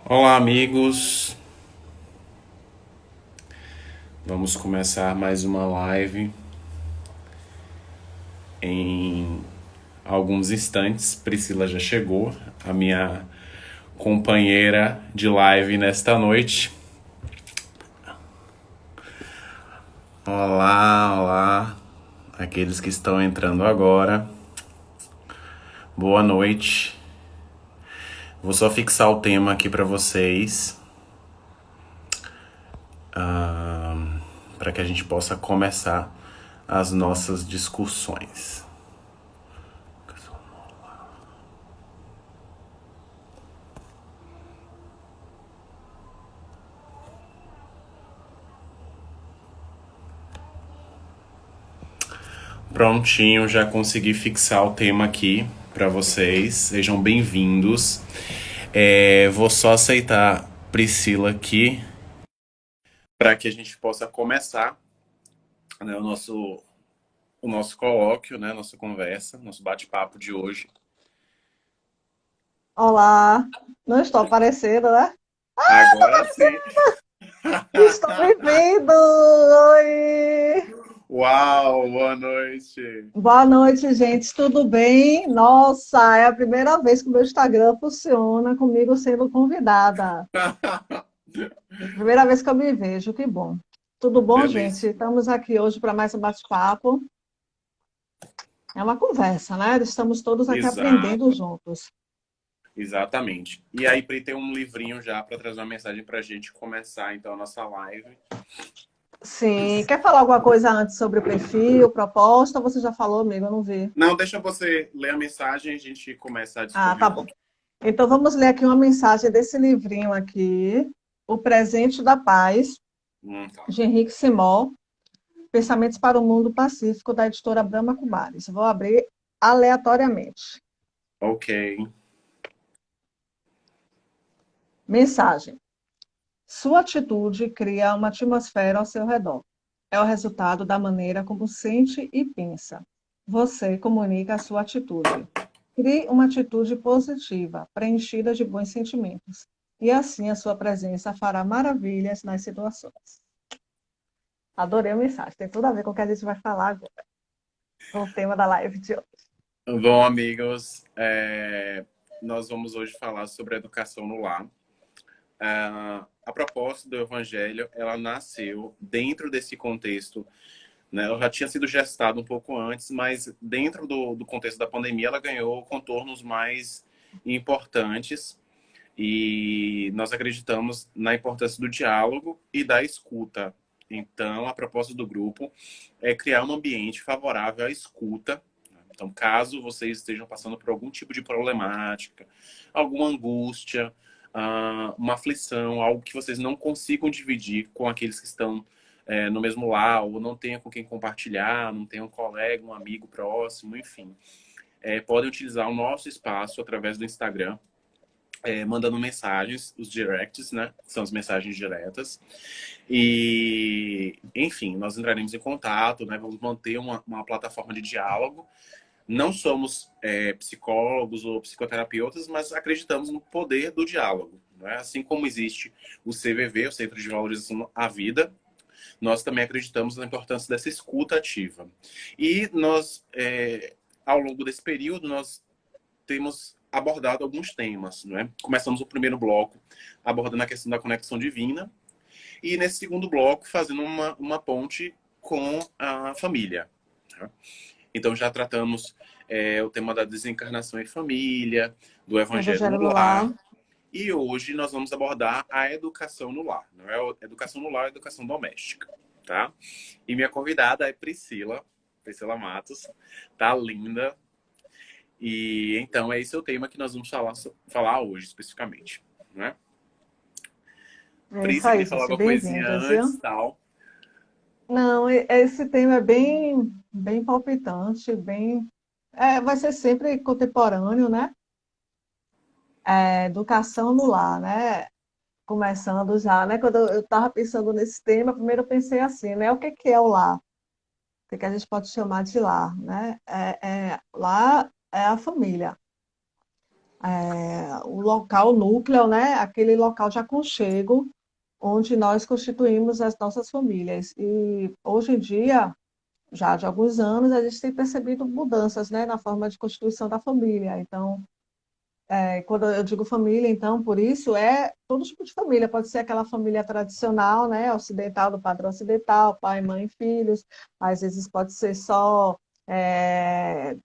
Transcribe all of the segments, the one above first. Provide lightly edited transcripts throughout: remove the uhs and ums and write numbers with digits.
Olá, amigos. Vamos começar mais uma live em alguns instantes. Priscila já chegou, a minha companheira de live nesta noite. Olá, olá, aqueles que estão entrando agora. Boa noite. Vou só fixar o tema aqui para vocês, para que a gente possa começar as nossas discussões. Prontinho, já consegui fixar o tema aqui para vocês. Sejam bem-vindos. Vou só aceitar Priscila aqui para que a gente possa começar, né, o nosso colóquio, né, nossa conversa, nosso bate-papo de hoje. Olá, não estou aparecendo, né? Agora sim. Estou me vendo! Oi! Uau, boa noite. Boa noite, gente. Tudo bem? Nossa, é a primeira vez que o meu Instagram funciona comigo sendo convidada. Primeira vez que eu me vejo, que bom. Tudo bom, gente? Delícia. Estamos aqui hoje para mais um bate-papo. É uma conversa, né? Estamos todos aqui aprendendo Exato, juntos. exatamente. E aí, Pri, tem um livrinho já para trazer uma mensagem para a gente começar então a nossa live. Sim, quer falar alguma coisa antes sobre o perfil, proposta? Você já falou, amigo? Eu não vi. Não, deixa você ler a mensagem e a gente começa a Ah, discorrer tá um bom. pouquinho. Então vamos ler aqui uma mensagem desse livrinho aqui, O Presente da Paz, Tá. de Henrique Simó, Pensamentos para o Mundo Pacífico, da editora Brahma Kumaris. Vou abrir aleatoriamente. Ok. Mensagem. Sua atitude cria uma atmosfera ao seu redor. É o resultado da maneira como sente e pensa. Você comunica a sua atitude. Crie uma atitude positiva, preenchida de bons sentimentos. E assim a sua presença fará maravilhas nas situações. Adorei a mensagem. Tem tudo a ver com o que a gente vai falar agora, com o tema da live de hoje. Bom, amigos, nós vamos hoje falar sobre educação no lar. A proposta do Evangelho, ela nasceu dentro desse contexto, né? Ela já tinha sido gestada um pouco antes, mas dentro do contexto da pandemia, ela ganhou contornos mais importantes e nós acreditamos na importância do diálogo e da escuta. Então, a proposta do grupo é criar um ambiente favorável à escuta. Então, caso vocês estejam passando por algum tipo de problemática, alguma angústia, uma aflição, algo que vocês não consigam dividir com aqueles que estão no mesmo lar, ou não tenha com quem compartilhar, não tenha um colega, um amigo próximo, enfim, podem utilizar o nosso espaço através do Instagram, mandando mensagens, os directs, né? São as mensagens diretas. E, enfim, nós entraremos em contato, né? Vamos manter uma plataforma de diálogo. Não somos psicólogos ou psicoterapeutas, mas acreditamos no poder do diálogo. Né? Assim como existe o CVV, o Centro de Valorização à Vida, nós também acreditamos na importância dessa escuta ativa. E nós, ao longo desse período, nós temos abordado alguns temas. Né? Começamos o primeiro bloco abordando a questão da conexão divina, e nesse segundo bloco fazendo uma ponte com a família. Tá? Então já tratamos o tema da desencarnação em família, do evangelho Evangelho no no lar. lar, e hoje nós vamos abordar a educação no lar. Não é educação no lar, é educação doméstica, tá? E minha convidada é Priscila Matos, tá linda. E então esse é o tema que nós vamos falar hoje especificamente, né? É Pri, isso você aí, queria falar gente. alguma coisinha Bem-vindas, viu? antes, tal? Não, esse tema é bem palpitante, vai ser sempre contemporâneo, né? Educação no lar, né? Começando já, né? Quando eu estava pensando nesse tema, primeiro eu pensei assim, né? O que que é o lar? O que a gente pode chamar de lar, né? Lar é a família. o local núcleo, né? Aquele local de aconchego onde nós constituímos as nossas famílias. E hoje em dia, já de alguns anos, a gente tem percebido mudanças, né, na forma de constituição da família. Então, quando eu digo família, então, por isso, é todo tipo de família. Pode ser aquela família tradicional, né, ocidental, do padrão ocidental, pai, mãe, filhos. Às vezes pode ser só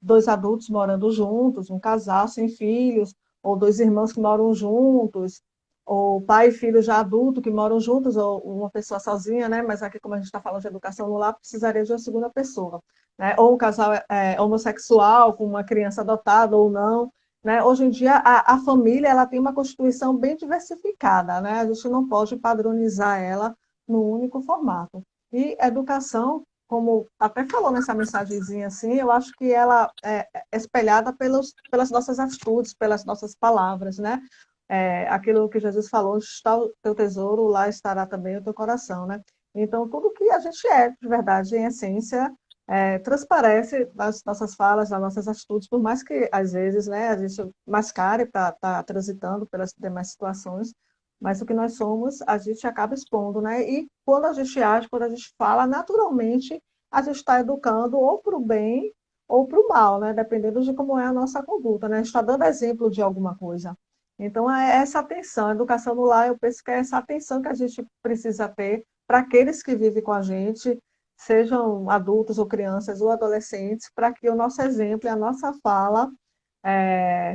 dois adultos morando juntos, um casal sem filhos, ou dois irmãos que moram juntos, ou pai e filho já adulto que moram juntos, ou uma pessoa sozinha, né? Mas aqui, como a gente está falando de educação no lar, precisaria de uma segunda pessoa, né? Ou um casal homossexual com uma criança adotada ou não, né? Hoje em dia, a família ela tem uma constituição bem diversificada, né? A gente não pode padronizar ela no único formato. E educação, como até falou nessa mensagenzinha assim, eu acho que ela é espelhada pelas nossas atitudes, pelas nossas palavras, né? Aquilo que Jesus falou, onde está o teu tesouro, lá estará também o teu coração, né? Então, tudo que a gente é, de verdade, em essência, transparece nas nossas falas, nas nossas atitudes, por mais que, às vezes, né, a gente mascare para estar transitando pelas demais situações, mas o que nós somos, a gente acaba expondo, né? E quando a gente age, quando a gente fala, naturalmente, a gente está educando ou para o bem ou para o mal, né? Dependendo de como é a nossa conduta, né? A gente está dando exemplo de alguma coisa. Então, é essa atenção, a educação no lar, eu penso que é essa atenção que a gente precisa ter para aqueles que vivem com a gente, sejam adultos ou crianças ou adolescentes, para que o nosso exemplo e a nossa fala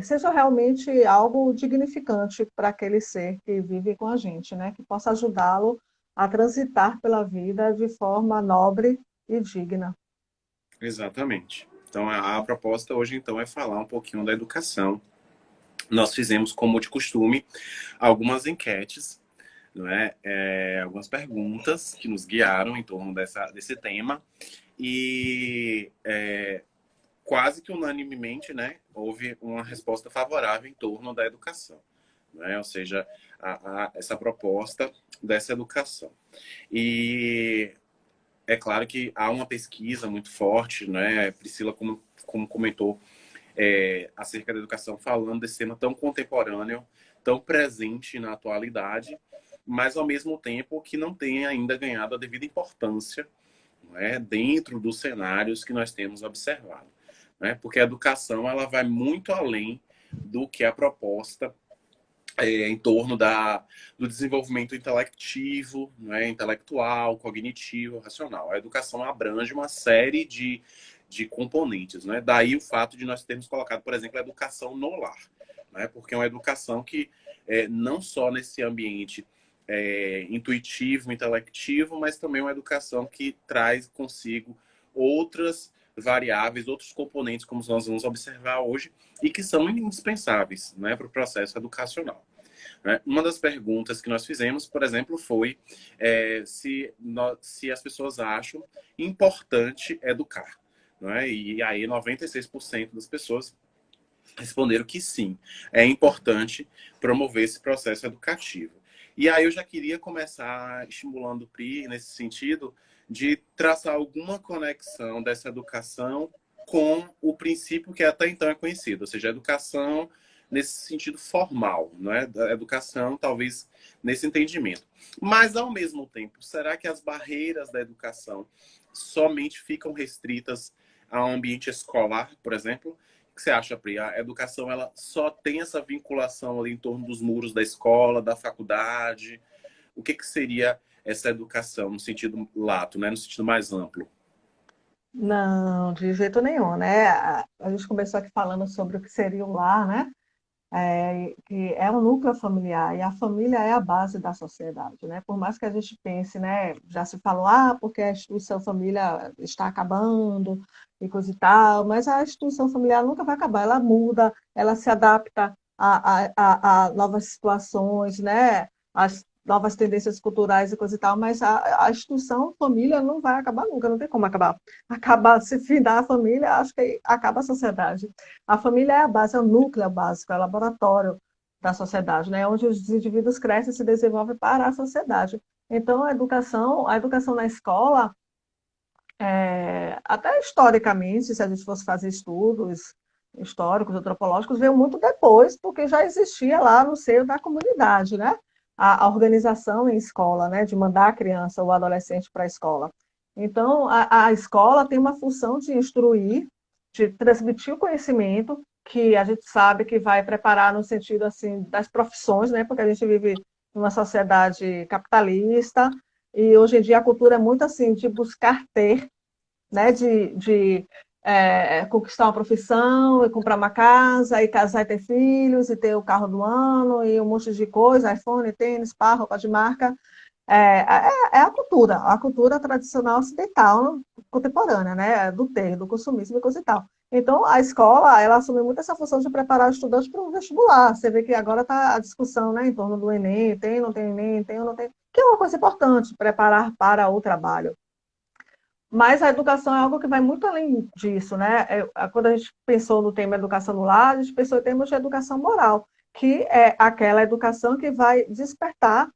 seja realmente algo dignificante para aquele ser que vive com a gente, né? Que possa ajudá-lo a transitar pela vida de forma nobre e digna. Exatamente. Então, a proposta hoje, então, é falar um pouquinho da educação. Nós fizemos, como de costume, algumas enquetes, não é? Algumas perguntas que nos guiaram em torno desse tema. E quase que unanimemente, né, houve uma resposta favorável em torno da educação. Né? Ou seja, essa proposta dessa educação. E é claro que há uma pesquisa muito forte, né? Priscila, como comentou, acerca da educação, falando desse tema tão contemporâneo, tão presente na atualidade, mas ao mesmo tempo que não tem ainda ganhado a devida importância, não é, dentro dos cenários que nós temos observado. Né? Porque a educação ela vai muito além do que a proposta em torno do desenvolvimento intelectivo, né, intelectual, cognitivo, racional. A educação abrange uma série de componentes. Né? Daí o fato de nós termos colocado, por exemplo, a educação no lar. Né? Porque é uma educação que, não só nesse ambiente intuitivo, intelectivo, mas também uma educação que traz consigo outras variáveis, outros componentes, como nós vamos observar hoje, e que são indispensáveis, né, para o processo educacional. Né? Uma das perguntas que nós fizemos, por exemplo, foi se as pessoas acham importante educar. Não é? E aí 96% das pessoas responderam que sim, é importante promover esse processo educativo. E aí eu já queria começar estimulando o Pri nesse sentido de traçar alguma conexão dessa educação com o princípio que até então é conhecido, ou seja, a educação nesse sentido formal, não é? Da educação, talvez nesse entendimento. Mas, ao mesmo tempo, será que as barreiras da educação somente ficam restritas ao ambiente escolar, por exemplo? O que você acha, Pri? A educação ela só tem essa vinculação ali em torno dos muros da escola, da faculdade? O que seria essa educação no sentido lato, né? No sentido mais amplo? Não, de jeito nenhum, né? A gente começou aqui falando sobre o que seria o lar, né? Que é um núcleo familiar e a família é a base da sociedade, né? Por mais que a gente pense, né? Já se falou, porque a instituição família está acabando e coisa e tal, mas a instituição familiar nunca vai acabar, ela muda, ela se adapta a novas situações, né? As novas tendências culturais e coisa e tal, mas a instituição família não vai acabar nunca, não tem como acabar. Acabar, se findar a família, acho que acaba a sociedade. A família é a base, é o núcleo básico, é o laboratório da sociedade, né? Onde os indivíduos crescem e se desenvolvem para a sociedade. Então, a educação na escola, até historicamente, se a gente fosse fazer estudos, históricos, antropológicos, veio muito depois, porque já existia lá no seio da comunidade, né? A organização em escola, né? De mandar a criança ou adolescente para a escola. Então, a escola tem uma função de instruir, de transmitir o conhecimento, que a gente sabe que vai preparar no sentido assim das profissões, né? Porque a gente vive numa sociedade capitalista e hoje em dia a cultura é muito assim de buscar ter, né? Conquistar uma profissão e comprar uma casa e casar e ter filhos e ter o carro do ano e um monte de coisa, iPhone, tênis, pá, roupa de marca. É a cultura tradicional ocidental contemporânea, né? Do ter, do consumismo e coisa e tal. Então, a escola, ela assume muito essa função de preparar os estudantes para o vestibular. Você vê que agora está a discussão, né, em torno do Enem, tem, não tem Enem, tem ou não tem, que é uma coisa importante, preparar para o trabalho. Mas a educação é algo que vai muito além disso, né? Quando a gente pensou no tema educação no lar, a gente pensou em termos de educação moral, que é aquela educação que vai despertar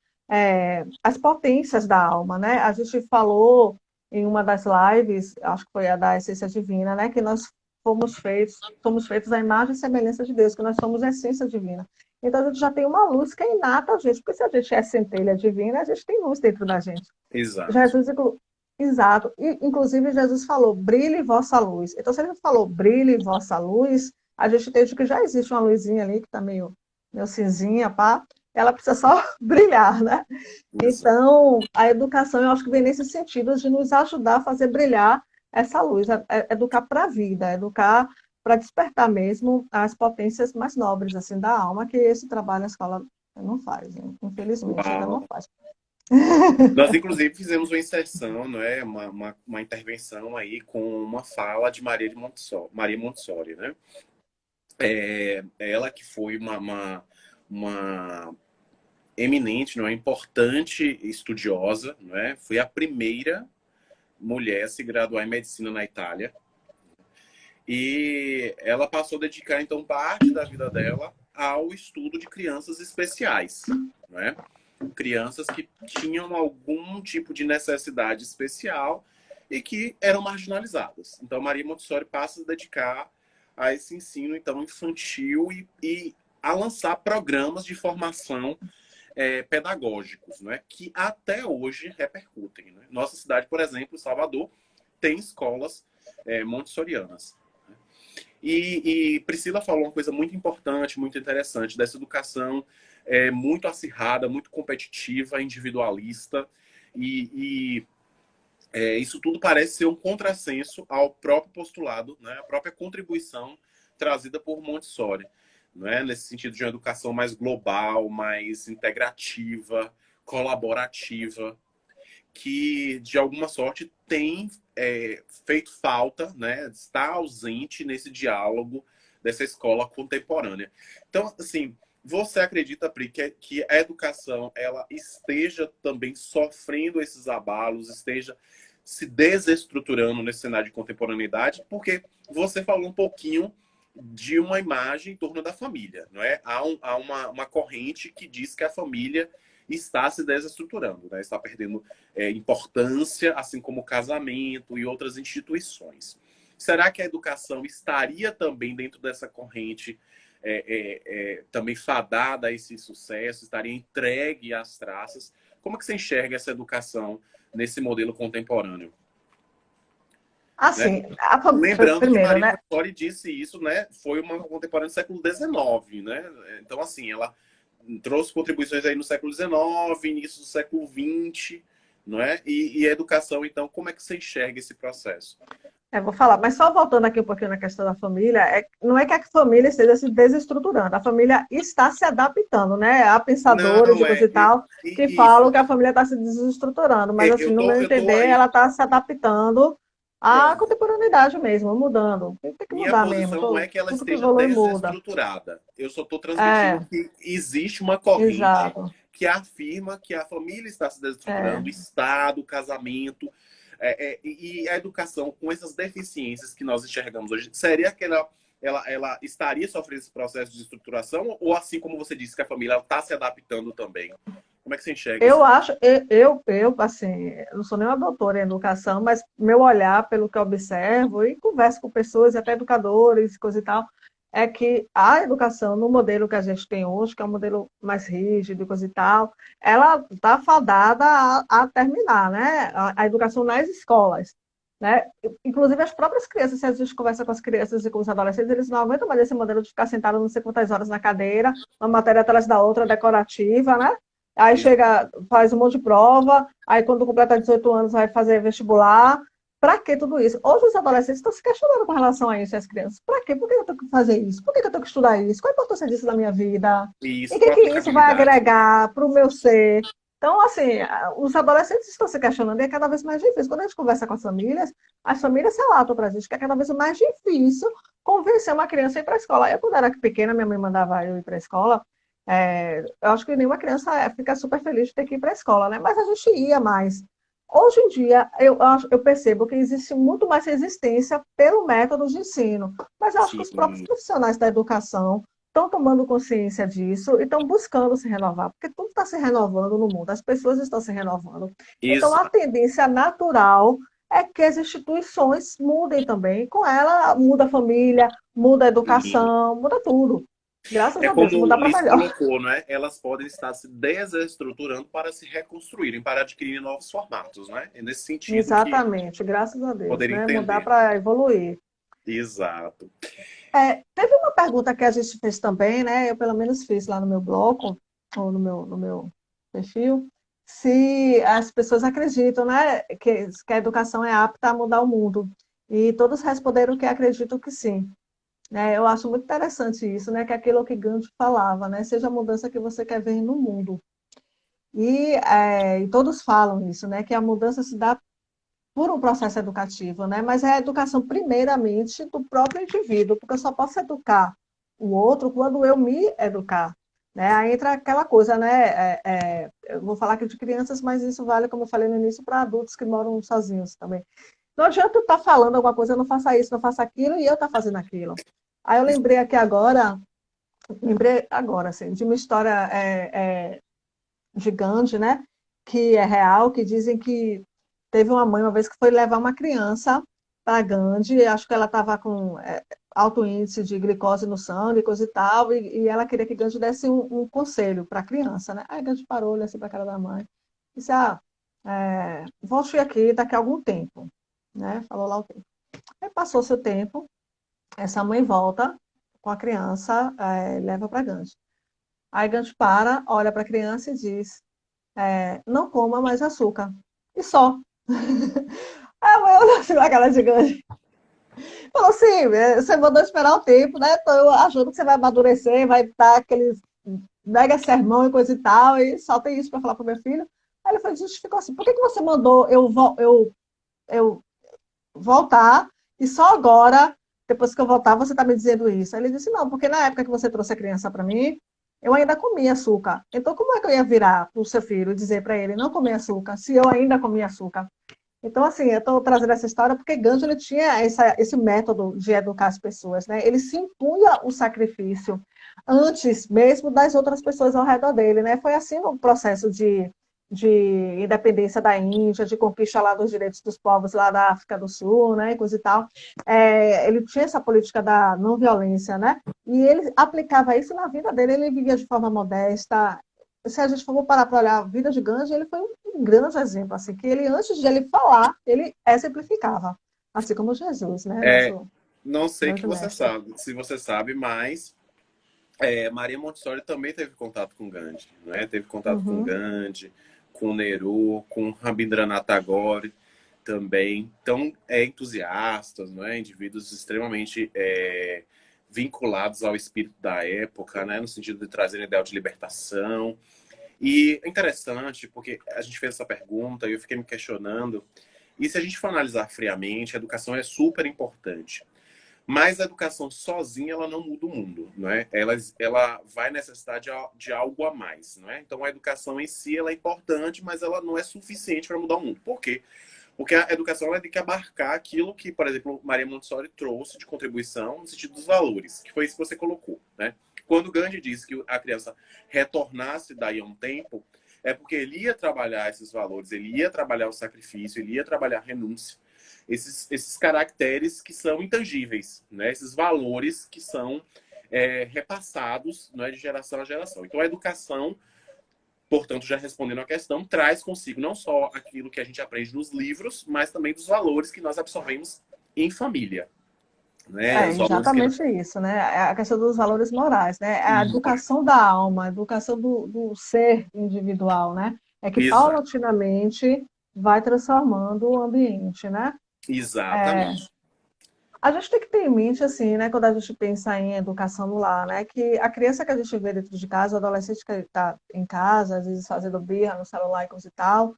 as potências da alma, né? A gente falou em uma das lives, acho que foi a da Essência Divina, né? Que nós somos feitos à imagem e semelhança de Deus, que nós somos a essência divina. Então a gente já tem uma luz que é inata a gente, porque se a gente é centelha divina, a gente tem luz dentro da gente. Exato. Jesus, exato. E, inclusive, Jesus falou, brilhe vossa luz. Então, se ele falou, brilhe vossa luz, a gente entende que já existe uma luzinha ali, que está meio cinzinha, pá. Ela precisa só brilhar, né? Exato. Então, a educação, eu acho que vem nesse sentido de nos ajudar a fazer brilhar essa luz, educar para a vida, educar para despertar mesmo as potências mais nobres, assim, da alma, que esse trabalho a escola não faz, né? Infelizmente, ainda não Uau. faz. Nós, inclusive, fizemos uma inserção, não é? Uma intervenção aí com uma fala de Maria Montessori, né? Ela que foi uma eminente, não é? Importante estudiosa, não é? Foi a primeira mulher a se graduar em medicina na Itália. E ela passou a dedicar, então, parte da vida dela ao estudo de crianças especiais, não é? Crianças que tinham algum tipo de necessidade especial e que eram marginalizadas. Então, Maria Montessori passa a dedicar a esse ensino então infantil e a lançar programas de formação pedagógicos, né, que até hoje repercutem. Né? Nossa cidade, por exemplo, Salvador, tem escolas montessorianas. E Priscila falou uma coisa muito importante, muito interessante, dessa educação muito acirrada, muito competitiva, individualista, e isso tudo parece ser um contrassenso ao próprio postulado, né, a própria contribuição trazida por Montessori, né, nesse sentido de uma educação mais global, mais integrativa, colaborativa, que de alguma sorte tem feito falta, né? Está ausente nesse diálogo dessa escola contemporânea. Então, assim, você acredita, Pri, que a educação ela esteja também sofrendo esses abalos, esteja se desestruturando nesse cenário de contemporaneidade? Porque você falou um pouquinho de uma imagem em torno da família, não é? Há uma corrente que diz que a família está se desestruturando, né? Está perdendo importância, assim como o casamento e outras instituições. Será que a educação estaria também dentro dessa corrente também fadada a esse sucesso, estaria entregue às traças? Como é que você enxerga essa educação nesse modelo contemporâneo? Né? Assim, Lembrando que primeiro, Maria né? Montessori disse isso, né? Foi uma contemporânea do século XIX, né? Então, assim, ela trouxe contribuições aí no século XIX, início do século XX, não é? E a educação, então, como é que você enxerga esse processo? Vou falar, mas só voltando aqui um pouquinho na questão da família, não é que a família esteja se desestruturando, a família está se adaptando, né? Há pensadores Não, e coisa e tal que isso. falam que a família está se desestruturando, mas assim, no meu Eu tô entender, aí, ela está se adaptando à pronto. contemporaneidade mesmo, mudando. Tem que Minha mudar mesmo, posição não é que ela tudo que esteja evolui muda. desestruturada. Eu só estou transmitindo É, que existe uma corrente exato. que afirma que a família está se É. desestruturando, o Estado, o casamento, e a educação com essas deficiências que nós enxergamos hoje. Seria que ela estaria sofrendo esse processo de estruturação? Ou assim como você disse que a família está se adaptando também? Como é que você enxerga Eu esse? acho, assim, eu não sou nenhuma doutora em educação, mas meu olhar, pelo que eu observo e converso com pessoas, até educadores, coisa e tal, é que a educação, no modelo que a gente tem hoje, que é um modelo mais rígido e coisa e tal, ela está fadada a terminar, né? A educação nas escolas, né? Inclusive as próprias crianças, se a gente conversa com as crianças e com os adolescentes, eles não aguentam mais esse modelo de ficar sentado não sei quantas horas na cadeira, uma matéria atrás da outra, decorativa, né? Aí Isso. chega, faz um monte de prova, aí quando completa 18 anos vai fazer vestibular. Para que tudo isso? Hoje os adolescentes estão se questionando com relação a isso, as crianças. Para quê? Por que eu tenho que fazer isso? Por que eu tenho que estudar isso? Qual a importância disso na minha vida? E E o isso que, com que isso vai aplicabilidade, né? agregar para o meu ser? Então, assim, os adolescentes estão se questionando e é cada vez mais difícil. Quando a gente conversa com as famílias relatam para a gente que é cada vez mais difícil convencer uma criança a ir para a escola. Eu, quando era pequena, minha mãe mandava eu ir para a escola. Eu acho que nenhuma criança fica super feliz de ter que ir para a escola, né? Mas a gente ia mais. Hoje em dia, eu percebo que existe muito mais resistência pelo método de ensino, mas eu acho que os próprios Sim. profissionais da educação estão tomando consciência disso e estão buscando se renovar, porque tudo está se renovando no mundo, as pessoas estão se renovando. Então, a Exato. tendência natural é que as instituições mudem também. Com ela, muda a família, muda a educação, muda tudo. Graças É a Deus, como mudar o para Liz melhor. colocou, né? Elas podem estar se desestruturando para se reconstruírem, para adquirirem novos formatos, né? É nesse sentido que Exatamente, graças a Deus, poderia né? Mudar entender. para evoluir. Exato. Teve uma pergunta que a gente fez também, né? Eu pelo menos fiz lá no meu bloco, ou no meu perfil, se as pessoas acreditam, né, que a educação é apta a mudar o mundo. E todos responderam que acreditam que sim. Né? Eu acho muito interessante isso, né? Que é aquilo que Gandhi falava, né? Seja a mudança que você quer ver no mundo. E todos falam isso, né? Que a mudança se dá por um processo educativo, né? Mas é a educação, primeiramente, do próprio indivíduo, porque eu só posso educar o outro quando eu me educar. Né? Aí entra aquela coisa, né? Eu vou falar aqui de crianças, mas isso vale, como eu falei no início, para adultos que moram sozinhos também. Não adianta eu estar falando alguma coisa, não faça isso, não faça aquilo, e eu estar fazendo aquilo. Aí eu lembrei agora, assim, de uma história de Gandhi, né? Que é real, que dizem que teve uma mãe uma vez que foi levar uma criança para Gandhi, acho que ela estava com alto índice de glicose no sangue, coisa e tal, e ela queria que Gandhi desse um conselho para a criança, né? Aí Gandhi parou, olhou assim para a cara da mãe, disse, volte aqui daqui a algum tempo, né? Falou lá o tempo. Aí passou seu tempo, essa mãe volta com a criança, leva para Gandhi. Aí Gandhi para, olha para a criança e diz, não coma mais açúcar. E só. A mãe olhou assim na cara gigante. Falou assim, você mandou esperar o tempo, né? Então eu ajudo que você vai amadurecer, vai dar aqueles mega sermão e coisa e tal, e só tem isso para falar pro meu filho. Aí ele foi, justificou assim, por que que você mandou eu voltar e só agora, depois que eu voltar, você está me dizendo isso? Aí ele disse, não, porque na época que você trouxe a criança para mim, eu ainda comia açúcar. Então, como é que eu ia virar para o seu filho e dizer para ele não comer açúcar, se eu ainda comia açúcar? Então, assim, eu estou trazendo essa história porque Gandhi ele tinha esse método de educar as pessoas, né? Ele se impunha o sacrifício antes mesmo das outras pessoas ao redor dele, né? Foi assim no processo de independência da Índia, de conquista lá dos direitos dos povos lá da África do Sul, né? E coisa e tal. Ele tinha essa política da não violência, né? E ele aplicava isso na vida dele. Ele vivia de forma modesta. Se a gente for parar para olhar a vida de Gandhi, ele foi um grande exemplo, assim, que ele, antes de ele falar, ele exemplificava, assim como Jesus, né, É, nosso não sei que grande você mestre. sabe, se você sabe, mas Maria Montessori também teve contato com Gandhi, né? Teve contato com Uhum. Gandhi, com Nehru, com Rabindranath Tagore também. Então, entusiastas, não é? Indivíduos extremamente vinculados ao espírito da época, né? No sentido de trazer ideal de libertação. E é interessante, porque a gente fez essa pergunta e eu fiquei me questionando. E se a gente for analisar friamente, a educação é super importante. Mas a educação sozinha, ela não muda o mundo, não é? Ela vai necessitar de algo a mais, não é? Então, a educação em si, ela é importante, mas ela não é suficiente para mudar o mundo. Por quê? Porque a educação ela tem que abarcar aquilo que, por exemplo, Maria Montessori trouxe de contribuição no sentido dos valores, que foi isso que você colocou, né? Quando Gandhi disse que a criança retornasse daí a um tempo, é porque ele ia trabalhar esses valores, ele ia trabalhar o sacrifício, ele ia trabalhar a renúncia, esses caracteres que são intangíveis, né? Esses valores que são repassados, não é, de geração a geração. Então, a educação, portanto, já respondendo a questão, traz consigo não só aquilo que a gente aprende nos livros, mas também dos valores que nós absorvemos em família, né? É Os valores que exatamente isso, né? É a questão dos valores morais, né? É a educação da alma, a educação do ser individual, né? É que Exato, paulatinamente vai transformando o ambiente, né? exatamente. A gente tem que ter em mente, assim, né, quando a gente pensa em educação no lar, né, que a criança que a gente vê dentro de casa, o adolescente que está em casa, às vezes fazendo birra no celular e coisa e tal,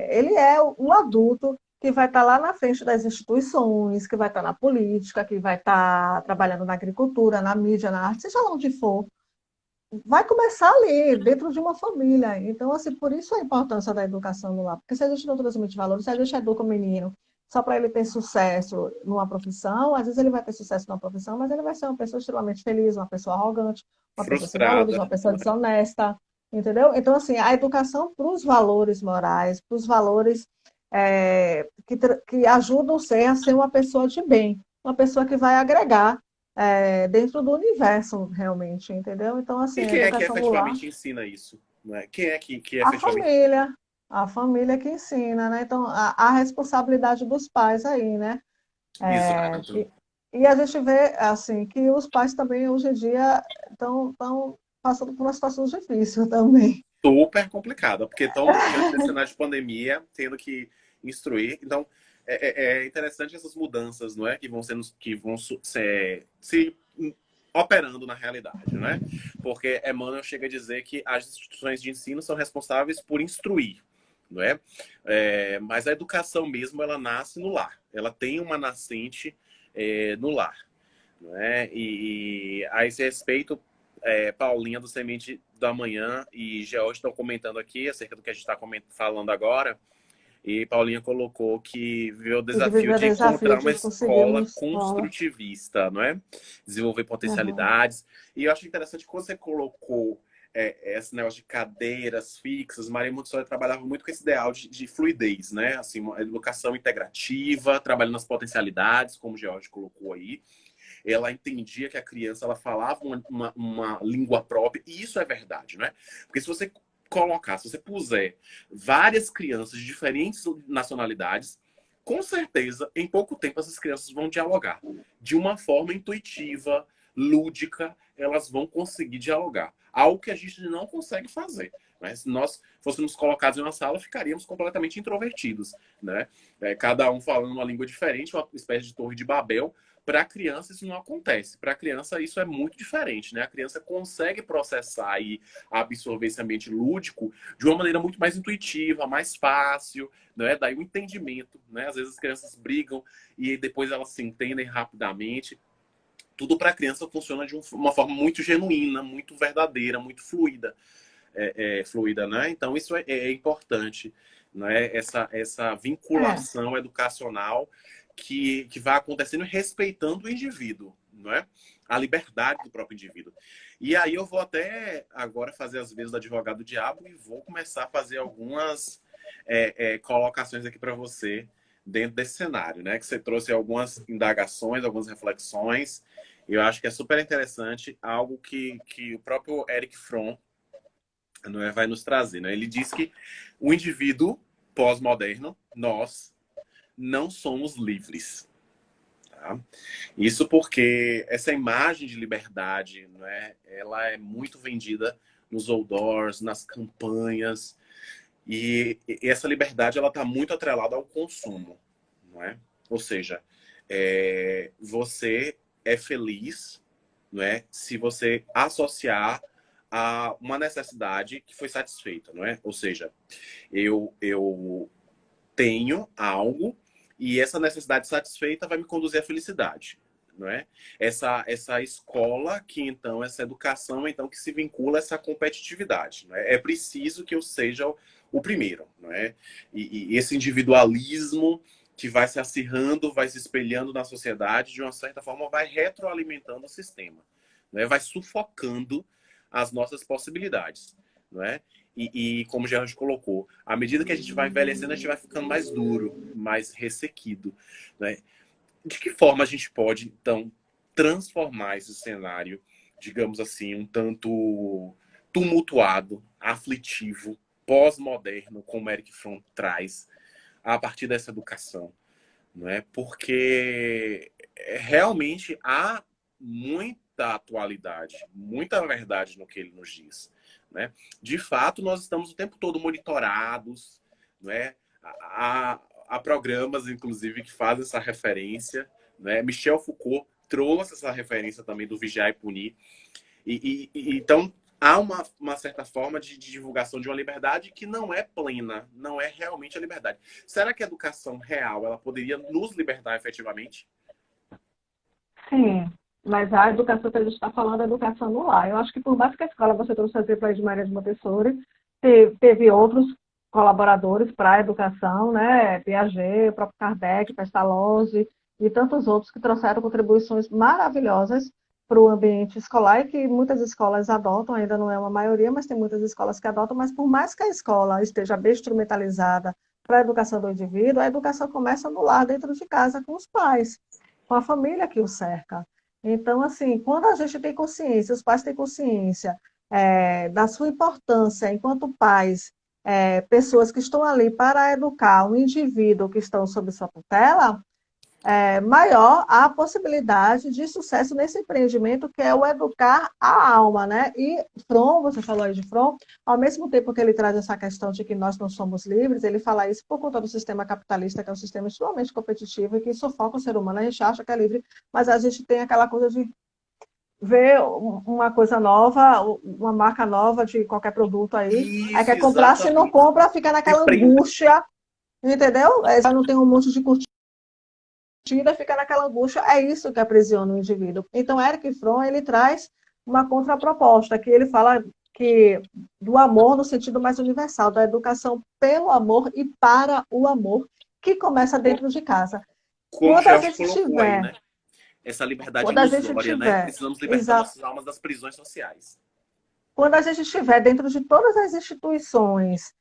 ele é o adulto que vai estar lá na frente das instituições, que vai estar na política, que vai estar trabalhando na agricultura, na mídia, na arte, seja lá onde for, vai começar ali, dentro de uma família. Então, assim, por isso a importância da educação no lar. Porque se a gente não transmite valores, se a gente educa o menino só para ele ter sucesso numa profissão, às vezes ele vai ter sucesso numa profissão, mas ele vai ser uma pessoa extremamente feliz, uma pessoa arrogante, uma pessoa sem valores, Frustrada, uma pessoa desonesta, entendeu? Então, assim, a educação para os valores morais, para os valores que ajudam o ser a ser uma pessoa de bem, uma pessoa que vai agregar dentro do universo, realmente, entendeu? Então, assim, e a quem é que educação no lar, efetivamente ensina isso? Né? Quem é que a efetivamente... família, a família que ensina, né? Então, a responsabilidade dos pais aí, né? É, Exato. e a gente vê, assim, que os pais também, hoje em dia, estão passando por uma situação difícil também. Super complicada, porque estão diante desse cenário de pandemia, tendo que instruir. Então, é interessante essas mudanças, não é? Que vão sendo, que vão se operando na realidade, não é? Porque Emmanuel chega a dizer que as instituições de ensino são responsáveis por instruir, não é? Mas a educação mesmo, ela nasce no lar. Ela tem uma nascente no lar, não é? E a esse respeito, Paulinha do Semente da Manhã e George estão comentando aqui acerca do que a gente está falando agora. E Paulinha colocou que viu o E de desafio viver o de desafio encontrar uma de conseguir uma escola escola. construtivista, não é? Desenvolver Uhum. potencialidades. E eu acho interessante que você colocou esse negócio de cadeiras fixas. Maria Montessori trabalhava muito com esse ideal de fluidez, né? Assim, uma educação integrativa, trabalhando nas potencialidades, como o George colocou aí. Ela entendia que a criança ela falava uma língua própria, e isso é verdade, né? Porque se você colocar, se você puser várias crianças de diferentes nacionalidades, com certeza, em pouco tempo, essas crianças vão dialogar. De uma forma intuitiva, lúdica, elas vão conseguir dialogar. Algo que a gente não consegue fazer. Né? Se nós fôssemos colocados em uma sala, ficaríamos completamente introvertidos. Né? Cada um falando uma língua diferente, uma espécie de torre de Babel. Para a criança, isso não acontece. Para a criança, isso é muito diferente. Né? A criança consegue processar e absorver esse ambiente lúdico de uma maneira muito mais intuitiva, mais fácil, né? Daí o entendimento, né? Às vezes as crianças brigam e depois elas se entendem rapidamente. Tudo para a criança funciona de uma forma muito genuína, muito verdadeira, muito fluida, fluida, né? Então isso é importante, né? Essa É, vinculação educacional que vai acontecendo respeitando o indivíduo, não é? A liberdade do próprio indivíduo. E aí eu vou até agora fazer as vezes do advogado do diabo e vou começar a fazer algumas colocações aqui para você dentro desse cenário, né? Que você trouxe algumas indagações, algumas reflexões. Eu acho que é super interessante, algo que o próprio Eric Fromm, não vai nos trazer, né? Ele diz que o indivíduo pós-moderno, nós, não somos livres. Tá? Isso porque essa imagem de liberdade, não é? Ela é muito vendida nos outdoors, nas campanhas, e essa liberdade ela está muito atrelada ao consumo, não é? Ou seja, você é feliz, não é? Se você associar a uma necessidade que foi satisfeita, não é? Ou seja, eu tenho algo e essa necessidade satisfeita vai me conduzir à felicidade, não é? Essa escola que então essa educação então que se vincula a essa competitividade, não é? É preciso que eu seja o primeiro, não é? E esse individualismo que vai se acirrando, vai se espelhando na sociedade, de uma certa forma vai retroalimentando o sistema, não é? Vai sufocando as nossas possibilidades, não é? Como o Gerard colocou, à medida que a gente vai envelhecendo, a gente vai ficando mais duro, mais ressequido. Né? De que forma a gente pode, então, transformar esse cenário, digamos assim, um tanto tumultuado, aflitivo, pós-moderno, como Eric Fromm traz, a partir dessa educação, não é? Porque realmente há muita atualidade, muita verdade no que ele nos diz, né? De fato, nós estamos o tempo todo monitorados, não é? Há programas, inclusive, que fazem essa referência, né? Michel Foucault trouxe essa referência também do vigiar e punir. Então, há uma certa forma de divulgação de uma liberdade que não é plena, não é realmente a liberdade. Será que a educação real ela poderia nos libertar efetivamente? Sim, mas a educação que a gente está falando é educação no lar. Eu acho que por mais que a escola, você trouxe o exemplo aí de Maria de Montessori, teve outros colaboradores para a educação, né? Piaget, o próprio Kardec, Pestalozzi e tantos outros que trouxeram contribuições maravilhosas para o ambiente escolar e que muitas escolas adotam, ainda não é uma maioria, mas tem muitas escolas que adotam, mas por mais que a escola esteja bem instrumentalizada para a educação do indivíduo, a educação começa no lar, dentro de casa, com os pais, com a família que o cerca. Então, assim, quando a gente tem consciência, os pais têm consciência da sua importância enquanto pais, pessoas que estão ali para educar um indivíduo que estão sob sua tutela, maior a possibilidade de sucesso nesse empreendimento que é o educar a alma, né? E Fromm, você falou aí de Fromm, ao mesmo tempo que ele traz essa questão de que nós não somos livres, ele fala isso por conta do sistema capitalista, que é um sistema extremamente competitivo e que sufoca o ser humano. A gente acha que é livre, mas a gente tem aquela coisa de ver uma coisa nova, uma marca nova de qualquer produto aí Isso, quer comprar, se não exatamente. compra, fica Se naquela prende. angústia, entendeu? Já não tem um monte de fica naquela angústia, é isso que aprisiona o indivíduo. Então, Eric Fromm, ele traz uma contraproposta, que ele fala que do amor no sentido mais universal, da educação pelo amor e para o amor, que começa dentro de casa. Como o Quando a Geoff gente colocou aí, tiver, né? Essa liberdade quando a gente ilusória, né? tiver, Precisamos libertar exato, nossas almas das prisões sociais. quando a gente tiver dentro de todas as instituições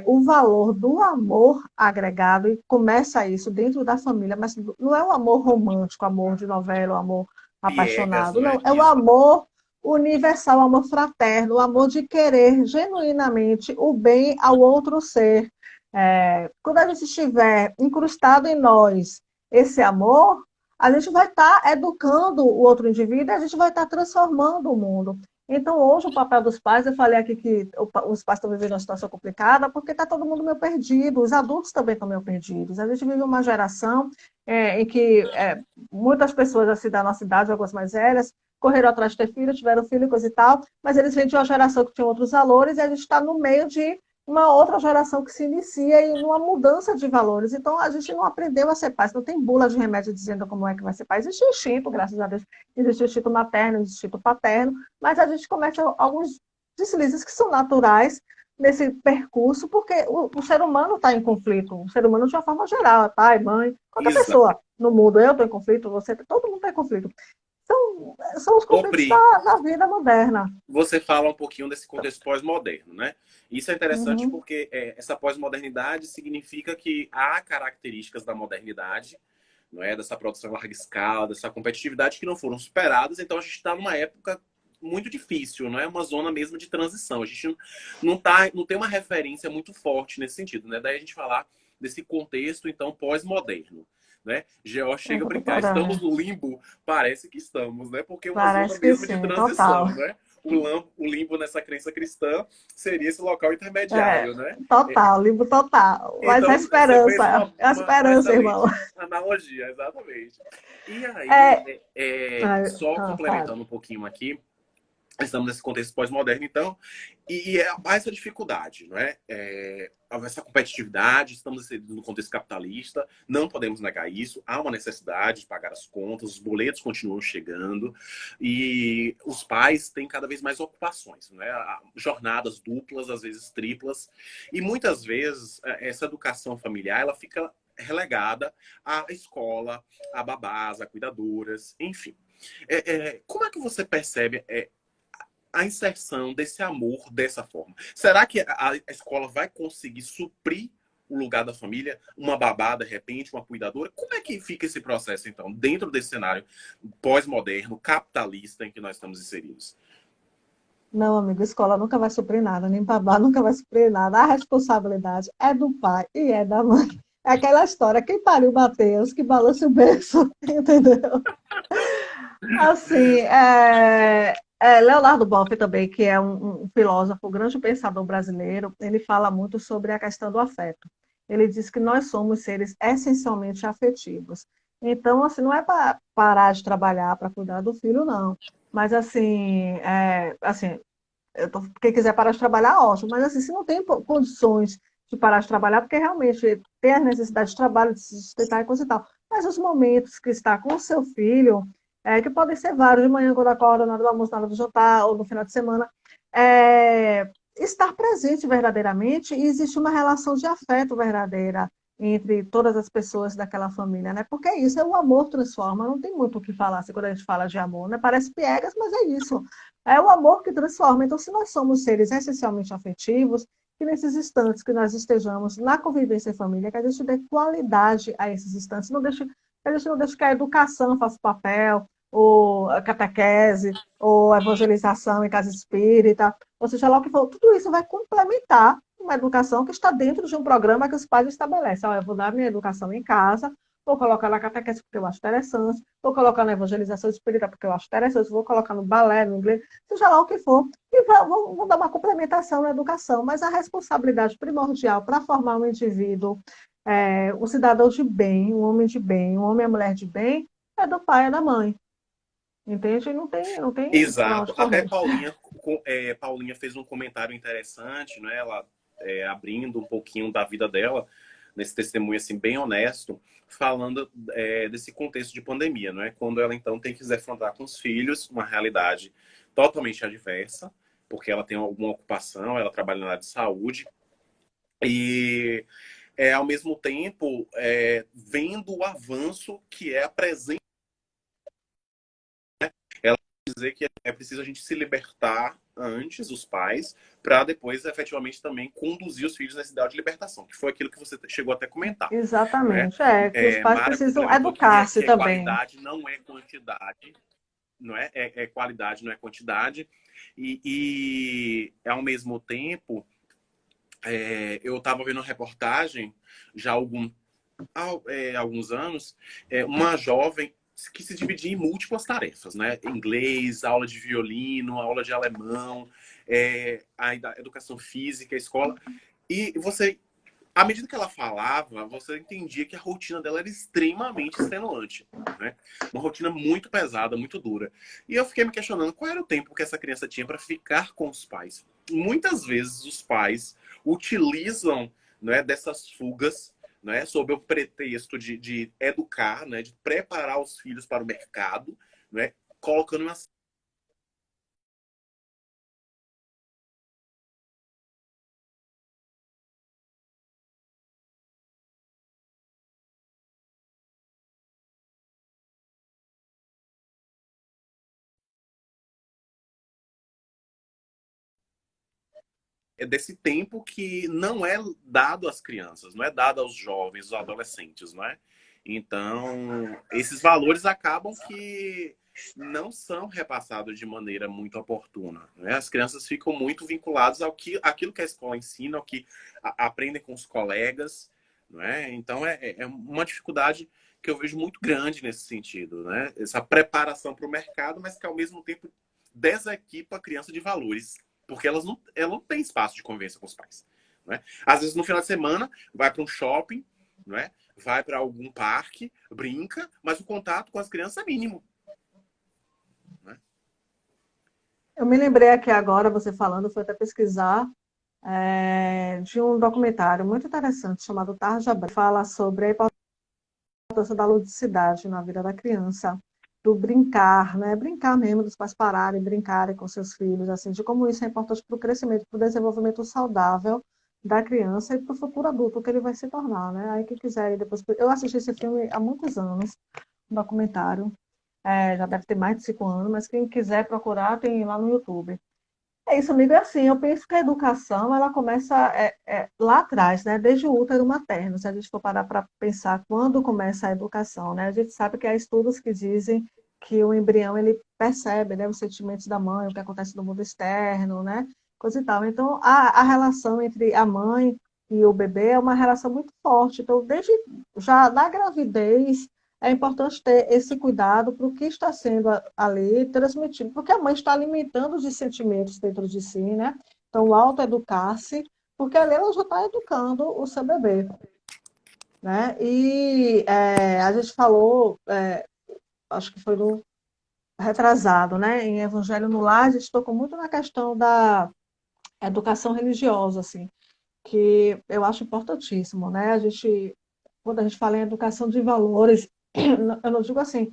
o valor do amor agregado, e começa isso dentro da família, mas não é o amor romântico, amor de novela, o amor Piegas, apaixonado, não é? não, é o Isso. amor universal, o amor fraterno, o amor de querer genuinamente o bem ao outro ser. Quando a gente estiver incrustado em nós esse amor, a gente vai estar educando o outro indivíduo, e a gente vai estar transformando o mundo. Então, hoje, o papel dos pais, eu falei aqui que os pais estão vivendo uma situação complicada porque está todo mundo meio perdido, os adultos também estão meio perdidos. A gente vive uma geração em que muitas pessoas assim, da nossa idade, algumas mais velhas, correram atrás de ter filho, tiveram filho, coisa e tal, mas eles vêm de uma geração que tinha outros valores e a gente está no meio de uma outra geração que se inicia em uma mudança de valores. Então, a gente não aprendeu a ser pai, não tem bula de remédio dizendo como é que vai ser pai. Existe instinto, graças a Deus, existe o instinto materno, existe o instinto paterno, mas a gente comete alguns deslizes que são naturais nesse percurso, porque o ser humano está em conflito, o ser humano de uma forma geral, pai, mãe, qualquer Exato. pessoa no mundo, eu estou em conflito, você, todo mundo está em conflito. São os Ô, conflitos Pri, da vida moderna. você fala um pouquinho desse contexto pós-moderno, né? Isso é interessante Uhum. porque essa pós-modernidade significa que há características da modernidade, não é? Dessa produção em larga escala, dessa competitividade que não foram superadas. Então a gente está numa época muito difícil, não é? Uma zona mesmo de transição. A gente não tem uma referência muito forte nesse sentido, né? Daí a gente falar desse contexto então pós-moderno. Né? Geó É chega a brincar, contemporânea. estamos no limbo? Parece que estamos, né? Porque é uma zona Parece que mesmo de sim, total. transição, né? O limbo nessa crença cristã seria esse local É, intermediário, né? total, livro total. Mas Então, você fez é a uma esperança, irmão. excelente analogia, exatamente. E aí, É, só fala. complementando um pouquinho aqui, estamos nesse contexto pós-moderno, então, há essa dificuldade, não é? Essa competitividade, estamos no contexto capitalista, não podemos negar isso, há uma necessidade de pagar as contas, os boletos continuam chegando, e os pais têm cada vez mais ocupações, não é? Jornadas duplas, às vezes triplas, e muitas vezes essa educação familiar, ela fica relegada à escola, a babás, a cuidadoras, enfim. Como é que você percebe a inserção desse amor dessa forma? Será que a escola vai conseguir suprir o lugar da família, uma babá, de repente, uma cuidadora. Como é que fica esse processo, então, dentro desse cenário pós-moderno, capitalista em que nós estamos inseridos? Não, amigo, escola nunca vai suprir nada, nem babá nunca vai suprir nada. A responsabilidade é do pai e é da mãe. É aquela história, quem pariu Mateus, que balança o berço, entendeu? Assim, Leonardo Boff também, que é um filósofo, um grande pensador brasileiro, ele fala muito sobre a questão do afeto. Ele diz que nós somos seres essencialmente afetivos. Então, assim, não é para parar de trabalhar para cuidar do filho, não. Mas, assim, quem quiser parar de trabalhar, ótimo. Mas, assim, se não tem condições de parar de trabalhar, porque realmente tem a necessidade de trabalho, de se sustentar e coisa e tal. Mas os momentos que está com o seu filho, que podem ser vários, de manhã, quando acorda, na hora do almoço, na hora do jantar, ou no final de semana, estar presente verdadeiramente e existe uma relação de afeto verdadeira entre todas as pessoas daquela família, né? Porque é isso, o amor transforma, não tem muito o que falar assim, quando a gente fala de amor, né? Parece piegas, mas é isso. É o amor que transforma. Então, se nós somos seres essencialmente afetivos, que nesses instantes que nós estejamos na convivência em família, que a gente dê qualidade a esses instantes, que a gente não deixe que a educação faça papel, ou a catequese, ou a evangelização em casa espírita, ou seja lá o que for, tudo isso vai complementar uma educação que está dentro de um programa que os pais estabelecem. Eu vou dar minha educação em casa, vou colocar na catequese porque eu acho interessante, vou colocar na evangelização espírita porque eu acho interessante, vou colocar no balé, no inglês, seja lá o que for, e vão dar uma complementação na educação. Mas a responsabilidade primordial para formar um indivíduo, um cidadão de bem, um homem de bem, um homem e mulher de bem, é do pai e da mãe. Entende? Não tem para onde Exato. Até correr. Paulinha fez um comentário interessante, né? Ela abrindo um pouquinho da vida dela, nesse testemunho assim, bem honesto, falando desse contexto de pandemia, não é? Quando ela então tem que se defrontar com os filhos, uma realidade totalmente adversa, porque ela tem alguma ocupação, ela trabalha na área de saúde, e ao mesmo tempo vendo o avanço que é a presença, ela dizer que é preciso a gente se libertar antes, os pais, para depois efetivamente também conduzir os filhos nessa ideal de libertação, que foi aquilo que você chegou até a comentar, né? Exatamente. Que os pais Mara precisam complementou educar-se que também. qualidade não é quantidade, não é? Qualidade, não é quantidade. Ao mesmo tempo, eu estava vendo uma reportagem já há alguns anos, uma jovem que se dividia em múltiplas tarefas, né? Inglês, aula de violino, aula de alemão, a educação física, a escola. E você, à medida que ela falava, você entendia que a rotina dela era extremamente extenuante, né? Uma rotina muito pesada, muito dura. E eu fiquei me questionando qual era o tempo que essa criança tinha para ficar com os pais. Muitas vezes os pais utilizam, né, dessas fugas, né, sob o pretexto de educar, né, de preparar os filhos para o mercado, né, colocando uma desse tempo que não é dado às crianças, não é dado aos jovens, aos adolescentes, não é? Então, esses valores acabam que não são repassados de maneira muito oportuna, né? As crianças ficam muito vinculadas àquilo que a escola ensina, ao que aprendem com os colegas, não é? Então, é uma dificuldade que eu vejo muito grande nesse sentido, né? Essa preparação para o mercado, mas que ao mesmo tempo desequipa a criança de valores, porque ela não tem espaço de convivência com os pais. Não é? Às vezes, no final de semana, vai para um shopping, não é? Vai para algum parque, brinca, mas o contato com as crianças é mínimo. Não é? Eu me lembrei aqui agora, você falando, foi até pesquisar, de um documentário muito interessante chamado Tarja Branca, que fala sobre a importância da ludicidade na vida da criança, do brincar, né? Brincar mesmo, dos pais pararem, brincarem com seus filhos, assim, de como isso é importante para o crescimento, para o desenvolvimento saudável da criança e para o futuro adulto que ele vai se tornar, né? Aí quem quiser ir depois. Eu assisti esse filme há muitos anos, um documentário, já deve ter mais de 5 anos, mas quem quiser procurar tem lá no YouTube. É isso, amigo. É assim, eu penso que a educação, ela começa lá atrás, né? Desde o útero materno, se a gente for parar para pensar quando começa a educação, né? A gente sabe que há estudos que dizem que o embrião, ele percebe, né, os sentimentos da mãe, o que acontece no mundo externo, né? Coisa e tal. Então, a relação entre a mãe e o bebê é uma relação muito forte. Então, desde já na gravidez, é importante ter esse cuidado para o que está sendo ali transmitido, porque a mãe está alimentando os sentimentos dentro de si, né? Então, o autoeducar-se, porque ali ela já está educando o seu bebê, né? E a gente falou, acho que foi no retrasado, né? Em Evangelho no Lar, a gente tocou muito na questão da educação religiosa, assim, que eu acho importantíssimo, né? Quando a gente fala em educação de valores, eu não digo assim,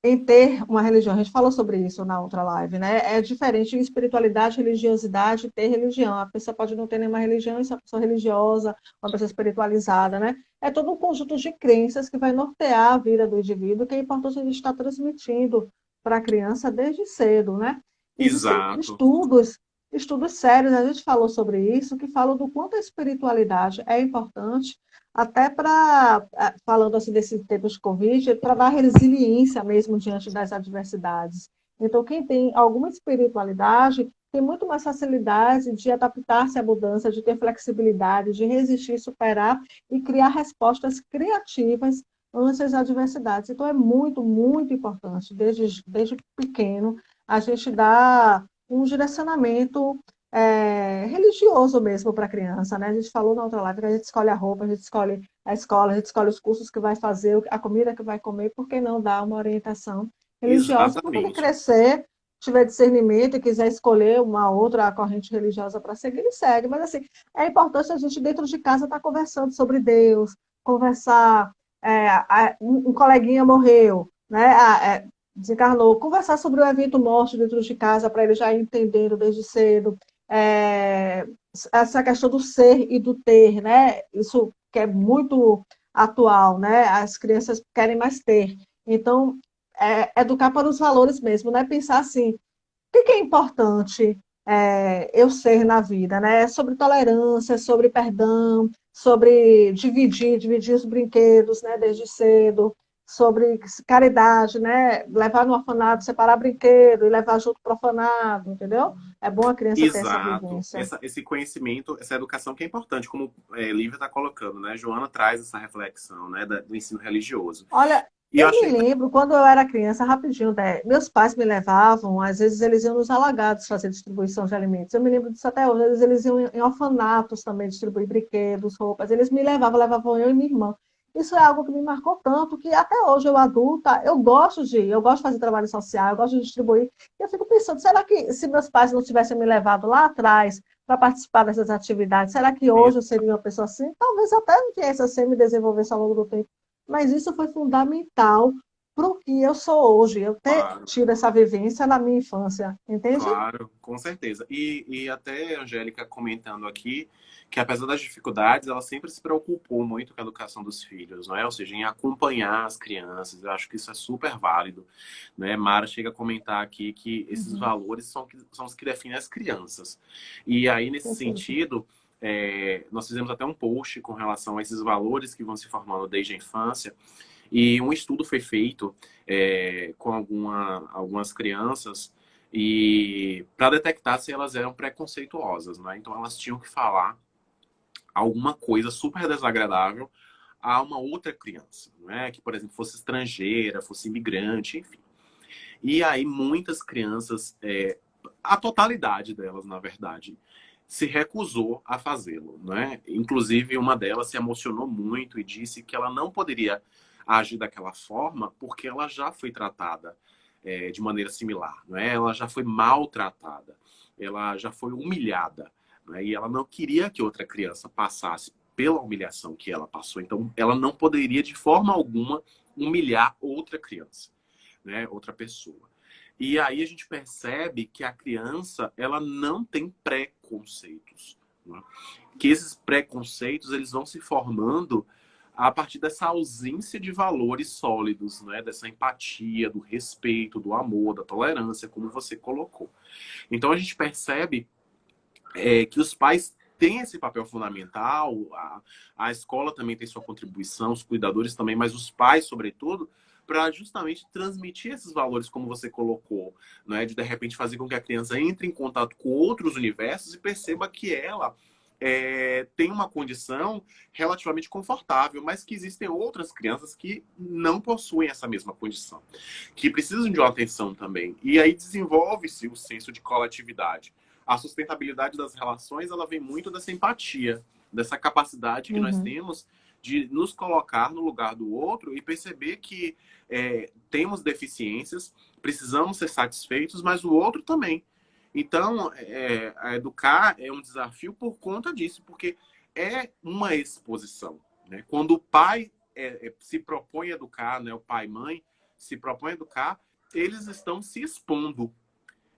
em ter uma religião. A gente falou sobre isso na outra live, né? É diferente de espiritualidade, religiosidade, ter religião. A pessoa pode não ter nenhuma religião e ser uma pessoa religiosa, uma pessoa espiritualizada, né? É todo um conjunto de crenças que vai nortear a vida do indivíduo, que é importante a gente estar transmitindo para a criança desde cedo, né? Existem Exato. estudos sérios, a gente falou sobre isso, que falam do quanto a espiritualidade é importante até para, falando assim desses tempos de Covid, para dar resiliência mesmo diante das adversidades. Então, quem tem alguma espiritualidade tem muito mais facilidade de adaptar-se à mudança, de ter flexibilidade, de resistir, superar e criar respostas criativas ante as adversidades. Então, é muito, muito importante, desde pequeno, a gente dar um direcionamento religioso mesmo para a criança, né? A gente falou na outra live que a gente escolhe a roupa, a gente escolhe a escola, a gente escolhe os cursos que vai fazer, a comida que vai comer, por que não dar uma orientação religiosa? Quando ele Exatamente. crescer, tiver discernimento e quiser escolher uma outra corrente religiosa para seguir, ele segue. Mas, assim, é importante a gente, dentro de casa, estar conversando sobre Deus, conversar. Um coleguinha morreu, né? Desencarnou, conversar sobre o evento morte dentro de casa, para ele já ir entendendo desde cedo é, essa questão do ser e do ter, né? Isso que é muito atual, né? As crianças querem mais ter. Então, educar para os valores mesmo, né? Pensar assim, o que é importante eu ser na vida, né? É sobre tolerância, é sobre perdão, sobre dividir os brinquedos, né? Desde cedo, sobre caridade, né? Levar no orfanato, separar brinquedo e levar junto para o orfanato, entendeu? É bom a criança ter essa Exato. vivência. Esse conhecimento, essa educação que é importante, como Lívia está colocando, né? Joana traz essa reflexão, né, do ensino religioso. Olha, E eu eu me achei. lembro, quando eu era criança, rapidinho, né, meus pais me levavam, às vezes eles iam nos alagados fazer distribuição de alimentos. Eu me lembro disso até hoje, às vezes eles iam em orfanatos também distribuir brinquedos, roupas. Eles me levavam eu e minha irmã. Isso é algo que me marcou tanto que até hoje, eu adulta, eu gosto de fazer trabalho social, eu gosto de distribuir. E eu fico pensando, será que se meus pais não tivessem me levado lá atrás para participar dessas atividades, será que hoje eu seria uma pessoa assim? Talvez até não viesse assim me desenvolver ao longo do tempo, mas isso foi fundamental para o que eu sou hoje, eu ter Claro. tido essa vivência na minha infância, entende? Claro, com certeza. E até a Angélica comentando aqui que, apesar das dificuldades, ela sempre se preocupou muito com a educação dos filhos, não é? Ou seja, em acompanhar as crianças. Eu acho que isso é super válido, né? Mara chega a comentar aqui que esses Uhum, valores são os que definem as crianças. E aí, nesse perfeito. sentido, nós fizemos até um post com relação a esses valores que vão se formando desde a infância. E um estudo foi feito com algumas crianças e para detectar se elas eram preconceituosas, né? Então elas tinham que falar alguma coisa super desagradável a uma outra criança, né? Que, por exemplo, fosse estrangeira, fosse imigrante, enfim. E aí muitas crianças, a totalidade delas, na verdade, se recusou a fazê-lo, né? Inclusive uma delas se emocionou muito e disse que ela não poderia agir daquela forma porque ela já foi tratada de maneira similar, né? Ela já foi maltratada, ela já foi humilhada, né? E ela não queria que outra criança passasse pela humilhação que ela passou. Então, ela não poderia de forma alguma humilhar outra criança, né? Outra pessoa. E aí a gente percebe que a criança ela não tem preconceitos, né? Que esses preconceitos eles vão se formando a partir dessa ausência de valores sólidos, né? Dessa empatia, do respeito, do amor, da tolerância, como você colocou. Então a gente percebe que os pais têm esse papel fundamental, a escola também tem sua contribuição, os cuidadores também, mas os pais, sobretudo, para justamente transmitir esses valores, como você colocou, né? De repente fazer com que a criança entre em contato com outros universos e perceba que ela tem uma condição relativamente confortável, mas que existem outras crianças que não possuem essa mesma condição, que precisam de uma atenção também. E aí desenvolve-se o senso de coletividade. A sustentabilidade das relações, ela vem muito dessa empatia, dessa capacidade que nós Uhum. temos de nos colocar no lugar do outro e perceber que temos deficiências, precisamos ser satisfeitos, mas o outro também. Então, educar é um desafio por conta disso, porque é uma exposição, né? Quando o pai se propõe a educar, né? O pai e mãe se propõe a educar, eles estão se expondo,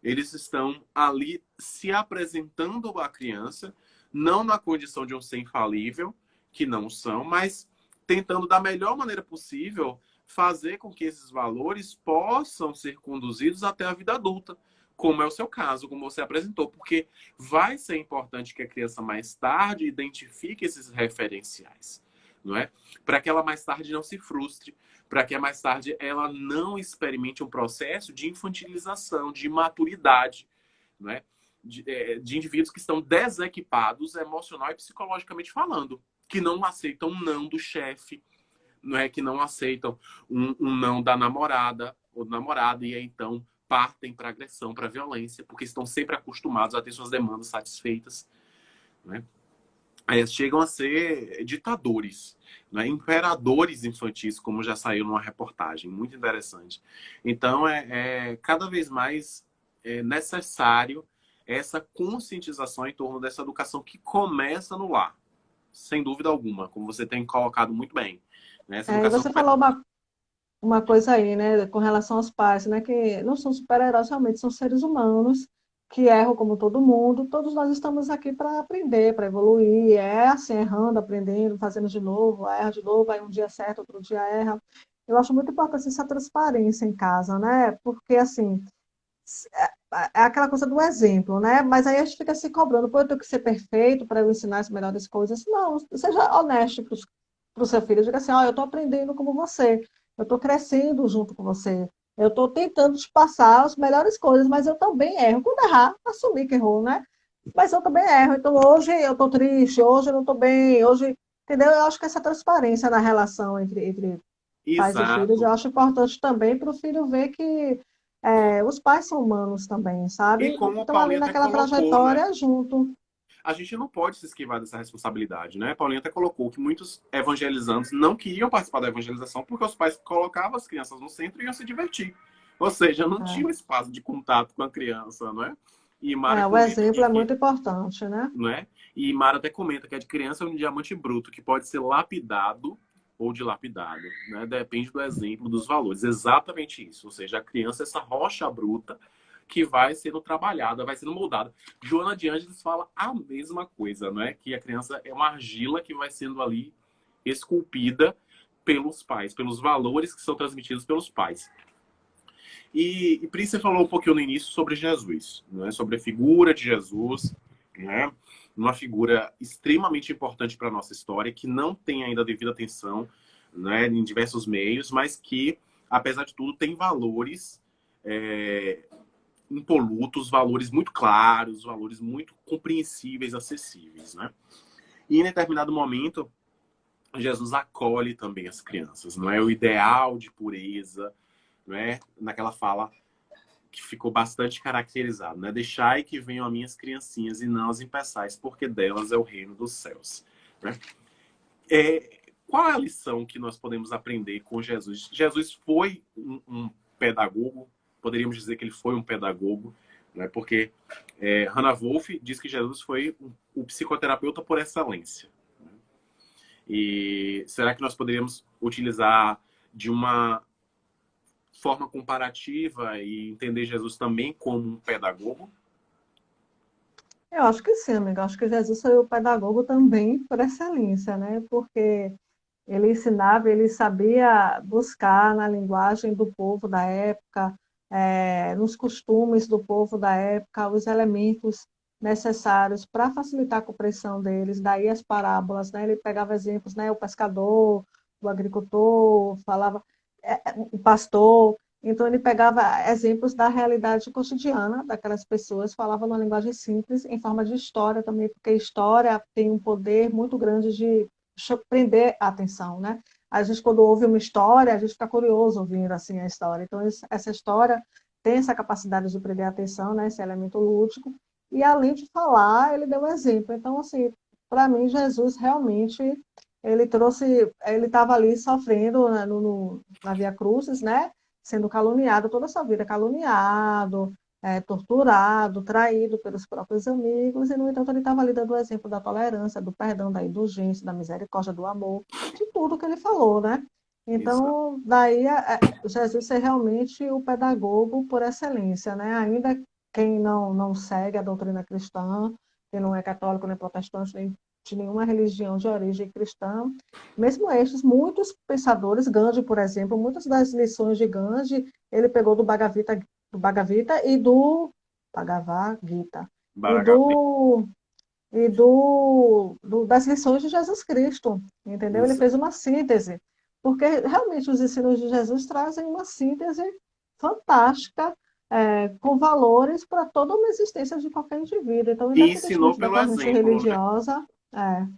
eles estão ali se apresentando à criança, não na condição de um ser infalível, que não são, mas tentando da melhor maneira possível fazer com que esses valores possam ser conduzidos até a vida adulta, como é o seu caso, como você apresentou, porque vai ser importante que a criança mais tarde identifique esses referenciais, não é? Para que ela mais tarde não se frustre, para que mais tarde ela não experimente um processo de infantilização, de imaturidade, não é? De indivíduos que estão desequipados emocional e psicologicamente falando, que não aceitam um não do chefe, não é, que não aceitam um não da namorada ou do namorado, e aí então partem para agressão, para violência, porque estão sempre acostumados a ter suas demandas satisfeitas, né? Chegam a ser ditadores, né? Imperadores infantis, como já saiu numa reportagem, muito interessante. Então, cada vez mais necessário essa conscientização em torno dessa educação que começa no lar, sem dúvida alguma, como você tem colocado muito bem, né? Essa E educação você começa... falou uma coisa aí, né, com relação aos pais, né, que não são super-heróis, realmente são seres humanos que erram como todo mundo. Todos nós estamos aqui para aprender, para evoluir. É assim, errando, aprendendo, fazendo de novo, erra de novo, aí um dia acerta, outro dia erra. Eu acho muito importante essa transparência em casa, né? Porque assim, é aquela coisa do exemplo, né? Mas aí a gente fica se cobrando, pô, eu tenho que ser perfeito para eu ensinar as melhores coisas. Não, seja honesto para o seu filho. Diga assim, ó, eu estou aprendendo como você, eu estou crescendo junto com você, eu estou tentando te passar as melhores coisas, mas eu também erro. Quando errar, assumir que errou, né? Mas eu também erro. Então hoje eu estou triste, hoje eu não estou bem, hoje... Entendeu? Eu acho que essa transparência na relação entre pais e filhos, eu Exato. acho importante também para o filho ver que os pais são humanos também, E sabe? como a Estão ali Paulinha até naquela colocou, né? trajetória junto. A gente não pode se esquivar dessa responsabilidade, né? A Paulinha até colocou que muitos evangelizantes não queriam participar da evangelização porque os pais colocavam as crianças no centro e iam se divertir. Ou seja, não tinha um espaço de contato com a criança, não é? E Mara O comenta exemplo aqui é que, muito importante, né? não é? E Mara até comenta que a de criança é um diamante bruto que pode ser lapidado ou dilapidado, né? Depende do exemplo, dos valores. Exatamente isso. Ou seja, a criança é essa rocha bruta que vai sendo trabalhada, vai sendo moldada. Joana de Ângeles fala a mesma coisa, não é? Que a criança é uma argila que vai sendo ali esculpida pelos pais, pelos valores que são transmitidos pelos pais. E Pri, você falou um pouquinho no início sobre Jesus, né? Sobre a figura de Jesus, né? Uma figura extremamente importante para a nossa história, que não tem ainda a devida atenção, né? Em diversos meios, mas que, apesar de tudo, tem valores impolutos, valores muito claros, valores muito compreensíveis, acessíveis, né? E em determinado momento, Jesus acolhe também as crianças, não é? O ideal de pureza, não é? Naquela fala que ficou bastante caracterizado, né? Deixai que venham as minhas criancinhas e não as impeçais, porque delas é o reino dos céus, né? Qual é a lição que nós podemos aprender com Jesus? Jesus foi um pedagogo, poderíamos dizer que ele foi um pedagogo, né? Porque Hannah Wolff diz que Jesus foi o psicoterapeuta por excelência. Né? E será que nós poderíamos utilizar de uma forma comparativa e entender Jesus também como um pedagogo? Eu acho que sim, amigo. Eu acho que Jesus foi o pedagogo também por excelência, né? Porque Ele ensinava, ele sabia buscar na linguagem do povo da época, nos costumes do povo da época, os elementos necessários para facilitar a compreensão deles. Daí as parábolas, né? Ele pegava exemplos, né? O pescador, o agricultor, falava, o pastor. Então ele pegava exemplos da realidade cotidiana daquelas pessoas, falava numa linguagem simples, em forma de história também, porque história tem um poder muito grande de prender a atenção, né? A gente, quando ouve uma história, a gente fica curioso ouvindo assim a história. Então, essa história tem essa capacidade de prender a atenção, né? Esse elemento lúdico. E, além de falar, ele deu exemplo. Então, assim, para mim, Jesus realmente, ele trouxe, ele estava ali sofrendo, né, na Via Crucis, né? Sendo caluniado toda a sua vida, caluniado, torturado, traído pelos próprios amigos, e, no entanto, ele estava ali dando o exemplo da tolerância, do perdão, da indulgência, da misericórdia, do amor, de tudo que ele falou, né? Isso. Então, daí Jesus ser realmente o pedagogo por excelência, né? Ainda quem não segue a doutrina cristã, quem não é católico nem protestante, nem de nenhuma religião de origem cristã, mesmo estes, muitos pensadores, Gandhi, por exemplo, muitas das lições de Gandhi, ele pegou do Bhagavad Gita e do Bhagavad Gita e Bhagavad. das lições de Jesus Cristo, entendeu? Ele Isso. fez uma síntese, porque realmente os ensinos de Jesus trazem uma síntese fantástica, com valores para toda uma existência de qualquer indivíduo. Então, E ensinou independentemente da pelo corrente exemplo, né? religiosa, é. Oi,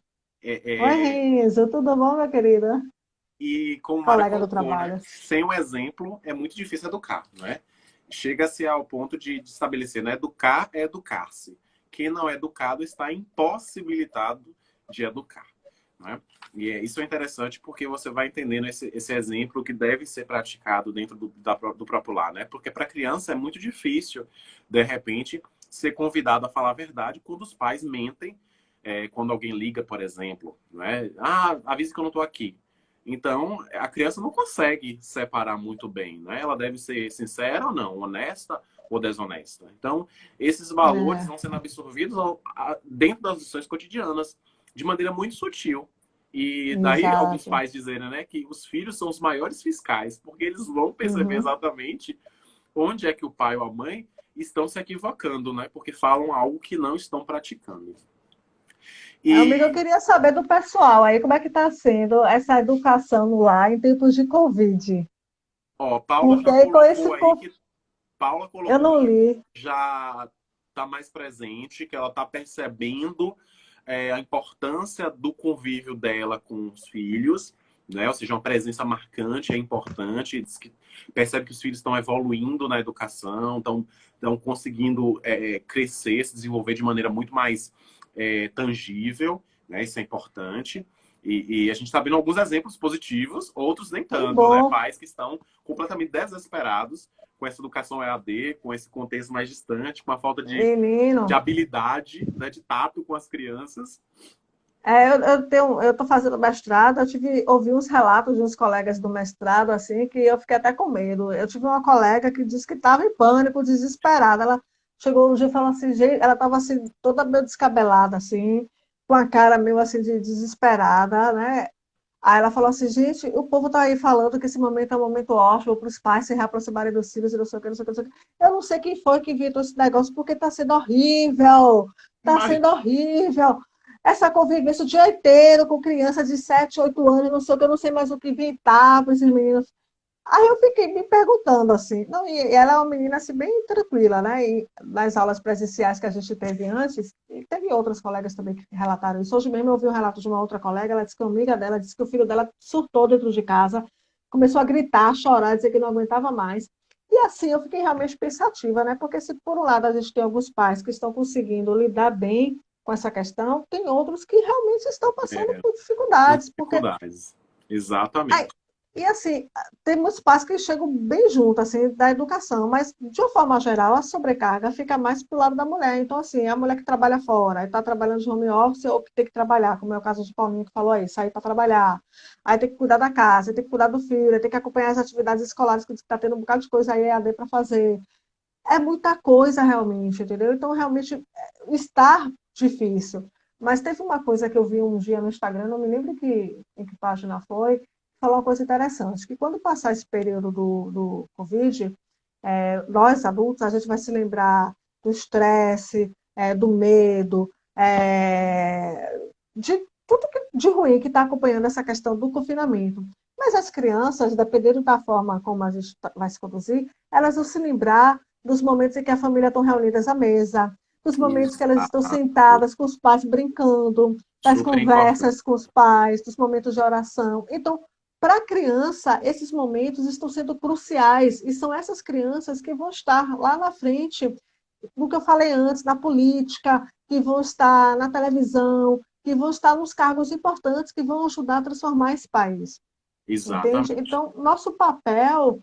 É, é, Renzo, tudo bom, minha querida? e como Mara Colega do colocou, né? trabalho. Sem o exemplo é muito difícil educar, né? Chega-se ao ponto de estabelecer, né? Educar é educar-se. Quem não é educado está impossibilitado de educar, né? Isso é interessante porque você vai entendendo esse exemplo que deve ser praticado dentro do próprio lar, né? Porque para criança é muito difícil, de repente, ser convidado a falar a verdade quando os pais mentem, quando alguém liga, por exemplo, né? Ah, avisa que eu não estou aqui. Então, a criança não consegue separar muito bem, né? Ela deve ser sincera ou não, honesta ou desonesta. Então, esses valores É, vão sendo absorvidos dentro das lições cotidianas, de maneira muito sutil. E daí alguns exato. pais dizerem, né, que os filhos são os maiores fiscais, porque eles vão perceber Uhum. exatamente onde é que o pai ou a mãe estão se equivocando, né? Porque falam algo que não estão praticando. Amiga, eu E, queria saber do pessoal aí, como é que está sendo essa educação no lar em tempos de Covid? ó, Paula Porque já aí com esse... colocou aí que Paula Eu colocou não que li. já está mais presente, que ela está percebendo a importância do convívio dela com os filhos, né? Ou seja, uma presença marcante é importante, diz que percebe que os filhos estão evoluindo na educação, estão conseguindo crescer, se desenvolver de maneira muito mais tangível, né? Isso é importante. E a gente está vendo alguns exemplos positivos, outros nem Que tanto, né? bom, Pais que estão completamente desesperados com essa educação EAD, com esse contexto mais distante, com a falta de menino. habilidade, né, de tato com as crianças. Eu estou fazendo mestrado, ouvi uns relatos de uns colegas do mestrado, assim, que eu fiquei até com medo. Eu tive uma colega que disse que estava em pânico, desesperada. Ela chegou um dia e falou assim, gente, ela estava assim, toda meio descabelada, assim, com a cara meio assim de desesperada, né? Aí ela falou assim, gente, o povo está aí falando que esse momento é um momento ótimo para os pais se reaproximarem dos filhos e não sei o que, não sei o que, não sei o que. Eu não sei quem foi que inventou esse negócio, porque está sendo horrível, está Mas, sendo horrível. Essa convivência o dia inteiro com criança de 7, 8 anos, não sei o que, eu não sei mais o que inventar para esses meninos. Aí eu fiquei me perguntando assim, não, e ela é uma menina assim bem tranquila, né? E nas aulas presenciais que a gente teve antes, e teve outras colegas também que relataram isso. Hoje mesmo eu ouvi um relato de uma outra colega, ela disse que uma amiga dela disse que o filho dela surtou dentro de casa, começou a gritar, a chorar, dizer que não aguentava mais. E assim eu fiquei realmente pensativa, né? Porque se por um lado a gente tem alguns pais que estão conseguindo lidar bem com essa questão, tem outros que realmente estão passando por por dificuldades, porque dificuldades. Exatamente. e assim, temos pais que chegam bem junto assim da educação, mas de uma forma geral a sobrecarga fica mais pro lado da mulher. Então assim, a mulher que trabalha fora, está trabalhando de home office ou que tem que trabalhar, como é o caso de Paulinho que falou aí, sair para trabalhar, aí tem que cuidar da casa, tem que cuidar do filho, tem que acompanhar as atividades escolares que está tendo um bocado de coisa aí EAD para fazer. É muita coisa realmente, entendeu? Então realmente está difícil. Mas teve uma coisa que eu vi um dia no Instagram, não me lembro em que página foi, falou uma coisa interessante, que quando passar esse período do Covid, nós adultos, a gente vai se lembrar do estresse, do medo, de tudo de ruim que está acompanhando essa questão do confinamento. Mas as crianças, dependendo da forma como a gente vai se conduzir, elas vão se lembrar dos momentos em que a família estão reunidas à mesa, dos momentos que elas estão Exato. sentadas com os pais brincando, das Super importante. conversas com os pais, dos momentos de oração. Então, para a criança, esses momentos estão sendo cruciais e são essas crianças que vão estar lá na frente, no que eu falei antes, na política, que vão estar na televisão, que vão estar nos cargos importantes que vão ajudar a transformar esse país. Entende? Exatamente. Então, nosso papel,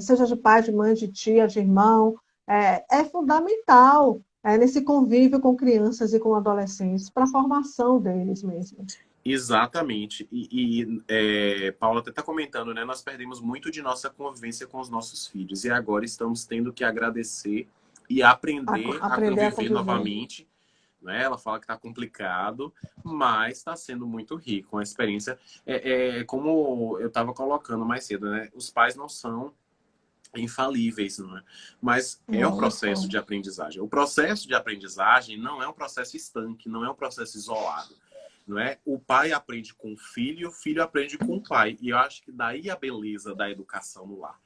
seja de pai, de mãe, de tia, de irmão, é fundamental nesse convívio com crianças e com adolescentes, para a formação deles mesmo. Exatamente. Paula até está comentando, né? Nós perdemos muito de nossa convivência com os nossos filhos e agora estamos tendo que agradecer e aprender a Aprender a conviver conviver. novamente, né? Ela fala que está complicado, mas está sendo muito rico. Uma experiência, como eu estava colocando mais cedo, né? Os pais não são infalíveis, não é? Mas é um Não, não processo são. de aprendizagem. O processo de aprendizagem não é um processo estanque, não é um processo isolado, não é? O pai aprende com o filho aprende com o pai. E eu acho que daí a beleza da educação no lar.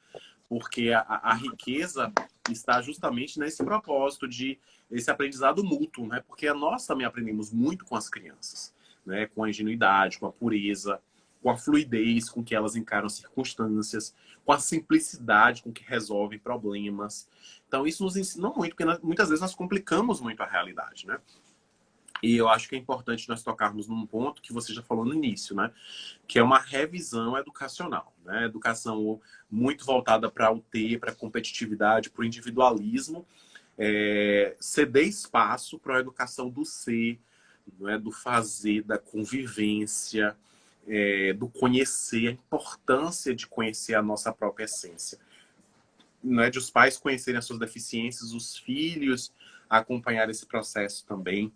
Porque a riqueza está justamente nesse propósito de esse aprendizado mútuo, né? Porque nós também aprendemos muito com as crianças, né? Com a ingenuidade, com a pureza, com a fluidez com que elas encaram circunstâncias, com a simplicidade com que resolvem problemas. Então, isso nos ensina muito, porque muitas vezes nós complicamos muito a realidade, né? E eu acho que é importante nós tocarmos num ponto que você já falou no início, né? Que é uma revisão educacional, né? Educação muito voltada para o T, para a competitividade, para o individualismo, ceder espaço para a educação do ser, não é? Do fazer, da convivência, do conhecer, a importância de conhecer a nossa própria essência. Não é? De os pais conhecerem as suas deficiências, os filhos acompanhar esse processo também.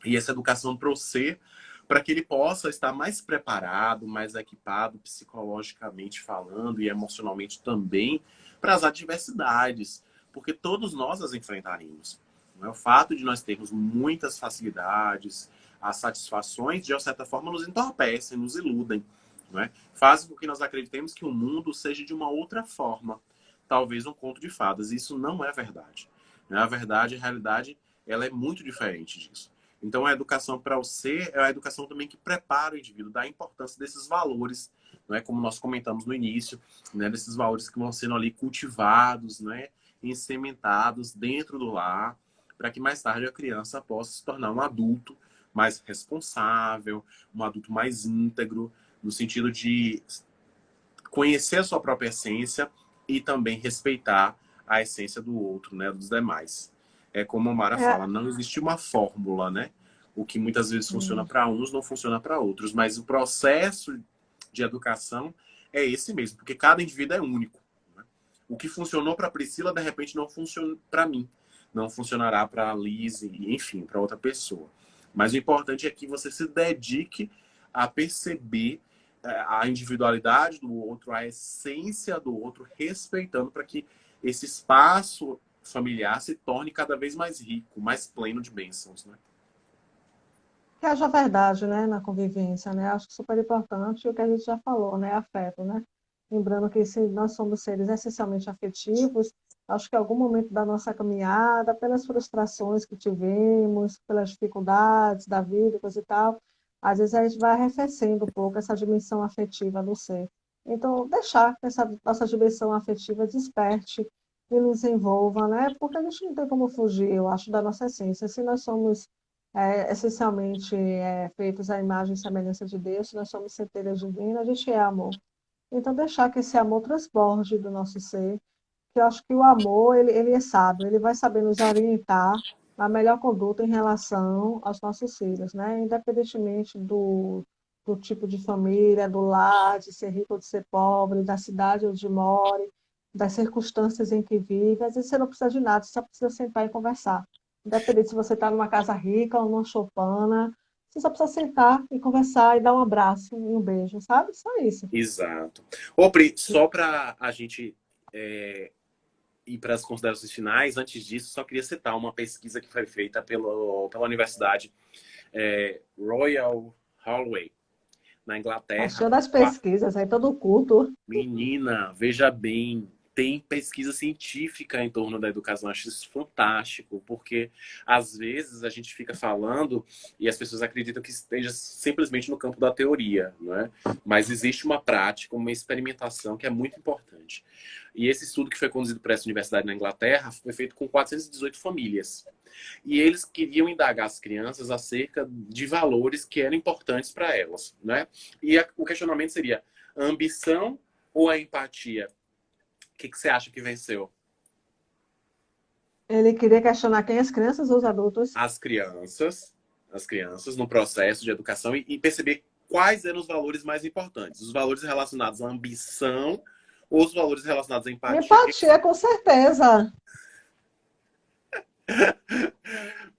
E essa educação para o ser, para que ele possa estar mais preparado, mais equipado, psicologicamente falando e emocionalmente também, para as adversidades, porque todos nós as enfrentaremos. Não é? O fato de nós termos muitas facilidades, as satisfações, de certa forma, nos entorpecem, nos iludem. Não é? Fazem com que nós acreditemos que o mundo seja de uma outra forma, talvez um conto de fadas. Isso não é verdade. A verdade, a realidade, ela é muito diferente disso. Então, a educação para o ser é a educação também que prepara o indivíduo, dá a importância desses valores, não é? Como nós comentamos no início, né? Desses valores que vão sendo ali cultivados, né? Incementados dentro do lar, para que mais tarde a criança possa se tornar um adulto mais responsável, um adulto mais íntegro, no sentido de conhecer a sua própria essência e também respeitar a essência do outro, né? Dos demais. É como a Mara É, fala, não existe uma fórmula, né? O que muitas vezes funciona para uns não funciona para outros, mas o processo de educação é esse mesmo, porque cada indivíduo é único. Né? O que funcionou para Priscila, de repente, não funciona para mim, não funcionará para a Liz, enfim, para outra pessoa. Mas o importante é que você se dedique a perceber a individualidade do outro, a essência do outro, respeitando para que esse espaço familiar se torne cada vez mais rico, mais pleno de bênçãos, né? que haja verdade, né, na convivência, né? Acho super importante o que a gente já falou, né? Afeto, né? Lembrando que se nós somos seres essencialmente afetivos, acho que em algum momento da nossa caminhada, pelas frustrações que tivemos, pelas dificuldades da vida, coisa e tal, às vezes a gente vai arrefecendo um pouco essa dimensão afetiva do ser. Então, deixar que essa nossa dimensão afetiva desperte e nos envolva, né? Porque a gente não tem como fugir, eu acho, da nossa essência. Se nós somos essencialmente feitos à imagem e semelhança de Deus, nós somos centelhas divinas, a gente é amor. Então, deixar que esse amor transborde do nosso ser, que eu acho que o amor, ele é sábio, ele vai saber nos orientar na melhor conduta em relação aos nossos filhos, né? Independentemente do tipo de família, do lar, de ser rico ou de ser pobre, da cidade onde more, das circunstâncias em que vive. Às vezes você não precisa de nada, você só precisa sentar e conversar. Independente se você está numa casa rica ou numa choupana, você só precisa sentar e conversar e dar um abraço e um beijo, sabe? Só isso. Exato. Ô, Pri, só para a gente ir para as considerações finais, antes disso, só queria citar uma pesquisa que foi feita pela Universidade Royal Holloway, na Tá Inglaterra. cheio das pesquisas, aí todo culto. Menina, veja bem, tem pesquisa científica em torno da educação. Eu acho isso fantástico, porque às vezes a gente fica falando e as pessoas acreditam que esteja simplesmente no campo da teoria, não é? Mas existe uma prática, uma experimentação que é muito importante. E esse estudo que foi conduzido por essa universidade na Inglaterra foi feito com 418 famílias. E eles queriam indagar as crianças acerca de valores que eram importantes para elas, né? E o questionamento seria: a ambição ou a empatia? O que você acha que venceu? Ele queria questionar quem? As crianças ou os adultos? As crianças, no processo de educação e perceber quais eram os valores mais importantes. Os valores relacionados à ambição ou os valores relacionados à empatia? Empatia, com certeza.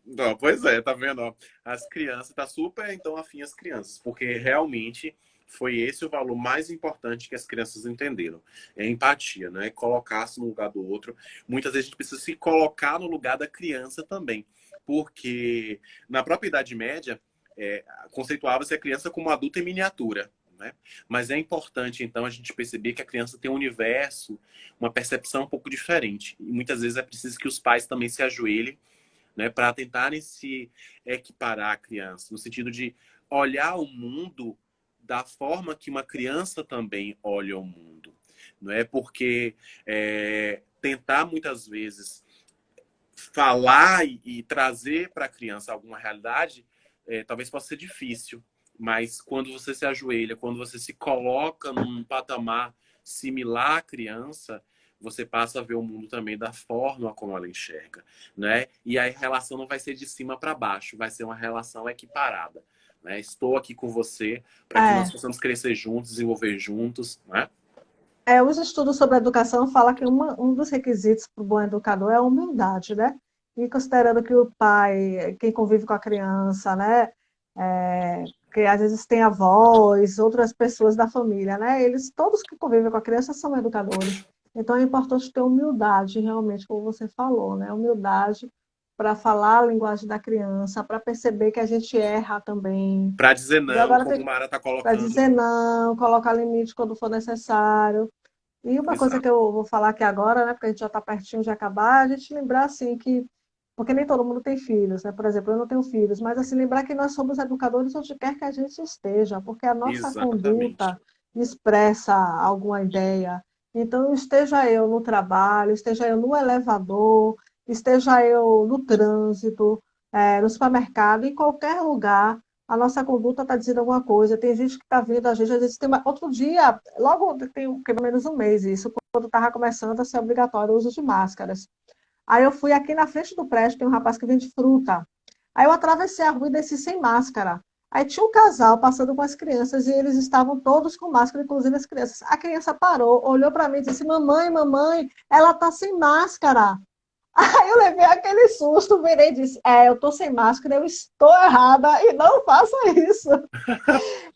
Não, pois é, tá vendo? Ó? As crianças, tá super então afim as crianças, porque realmente foi esse o valor mais importante que as crianças entenderam. É a empatia, né? Colocar-se no lugar do outro. Muitas vezes a gente precisa se colocar no lugar da criança também, porque na própria Idade Média, conceituava-se a criança como adulta em miniatura. Né? Mas é importante, então, a gente perceber que a criança tem um universo, uma percepção um pouco diferente. E muitas vezes é preciso que os pais também se ajoelhem, né, para tentarem se equiparar à criança, no sentido de olhar o mundo da forma que uma criança também olha o mundo. Não é porque tentar muitas vezes falar e trazer para a criança alguma realidade talvez possa ser difícil, mas quando você se ajoelha, quando você se coloca num patamar similar à criança, você passa a ver o mundo também da forma como ela enxerga, né? E a relação não vai ser de cima para baixo, vai ser uma relação equiparada, né? Estou aqui com você para que nós É, possamos crescer juntos, desenvolver juntos, né? os estudos sobre a educação falam que um dos requisitos para o bom educador é a humildade, né? E considerando que o pai, quem convive com a criança, né? Que às vezes tem avós, outras pessoas da família, né? Eles, todos que convivem com a criança são educadores. Então é importante ter humildade, realmente, como você falou, né? Humildade para falar a linguagem da criança, para perceber que a gente erra também. Para dizer E não, agora como tem o Mara está para colocando. dizer não, colocar limite quando for necessário. E uma coisa que Exato, eu vou falar aqui agora, né, porque a gente já está pertinho de acabar, a gente lembrar assim que, porque nem todo mundo tem filhos, né? Por exemplo, eu não tenho filhos, mas assim lembrar que nós somos educadores onde quer que a gente esteja, porque a nossa exatamente. conduta expressa alguma ideia. Então, esteja eu no trabalho, esteja eu no elevador, esteja eu no trânsito, no supermercado, em qualquer lugar, a nossa conduta está dizendo alguma coisa. Tem gente que está vendo a gente, às vezes tem outro dia, logo tem pelo menos um mês isso, quando estava começando a ser obrigatório o uso de máscaras. Aí eu fui aqui na frente do prédio, tem um rapaz que vende fruta. Aí eu atravessei a rua e desci sem máscara. Aí tinha um casal passando com as crianças e eles estavam todos com máscara, inclusive as crianças. A criança parou, olhou para mim e disse: Mamãe, mamãe, ela está sem máscara. Aí eu levei aquele susto, virei e disse: eu estou sem máscara, eu estou errada e não faça isso.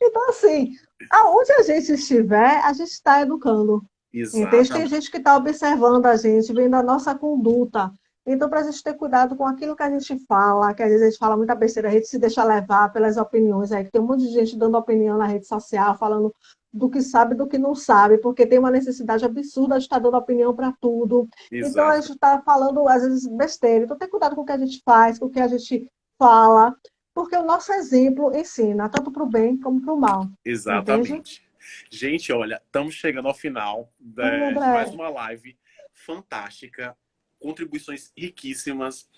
Então, assim, aonde a gente estiver, a gente está educando. Entende? Tem Exatamente. gente que está observando a gente, vendo a nossa conduta. Então, para a gente ter cuidado com aquilo que a gente fala, que às vezes a gente fala muita besteira, a gente se deixa levar pelas opiniões aí, que tem um monte de gente dando opinião na rede social, falando do que sabe e do que não sabe, porque tem uma necessidade absurda de estar dando opinião para tudo. Então, a Exato. gente está falando, às vezes, besteira. Então, tem cuidado com o que a gente faz, com o que a gente fala, porque o nosso exemplo ensina, tanto para o bem como para o mal. Entende? Exatamente. Gente, olha, estamos chegando ao final Ai, de mais André, uma live fantástica, contribuições riquíssimas.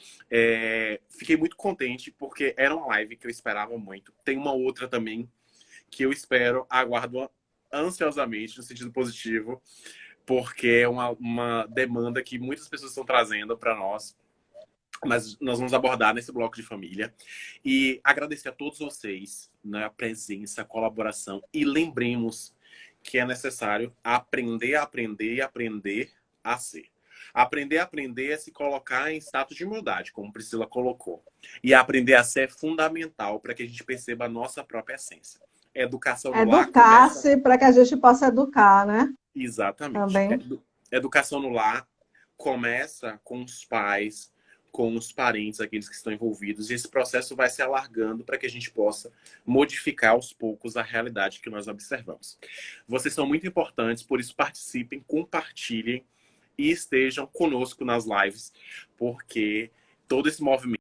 Fiquei muito contente porque era uma live que eu esperava muito. Tem uma outra também que eu espero, aguardo ansiosamente, no sentido positivo, porque é uma demanda que muitas pessoas estão trazendo para nós. Mas nós vamos abordar nesse bloco de família. E agradecer a todos vocês, né, a presença, a colaboração. E lembremos que é necessário aprender a aprender e aprender a ser. Aprender é se colocar em status de humildade, como Priscila colocou. E aprender a ser é fundamental para que a gente perceba a nossa própria essência. Educação no lar começa... Educar-se para que a gente possa educar, né? Exatamente. Também. Educação no lar começa com os pais, com os parentes, aqueles que estão envolvidos, e esse processo vai se alargando para que a gente possa modificar aos poucos a realidade que nós observamos. Vocês são muito importantes, por isso participem, compartilhem e estejam conosco nas lives, porque todo esse movimento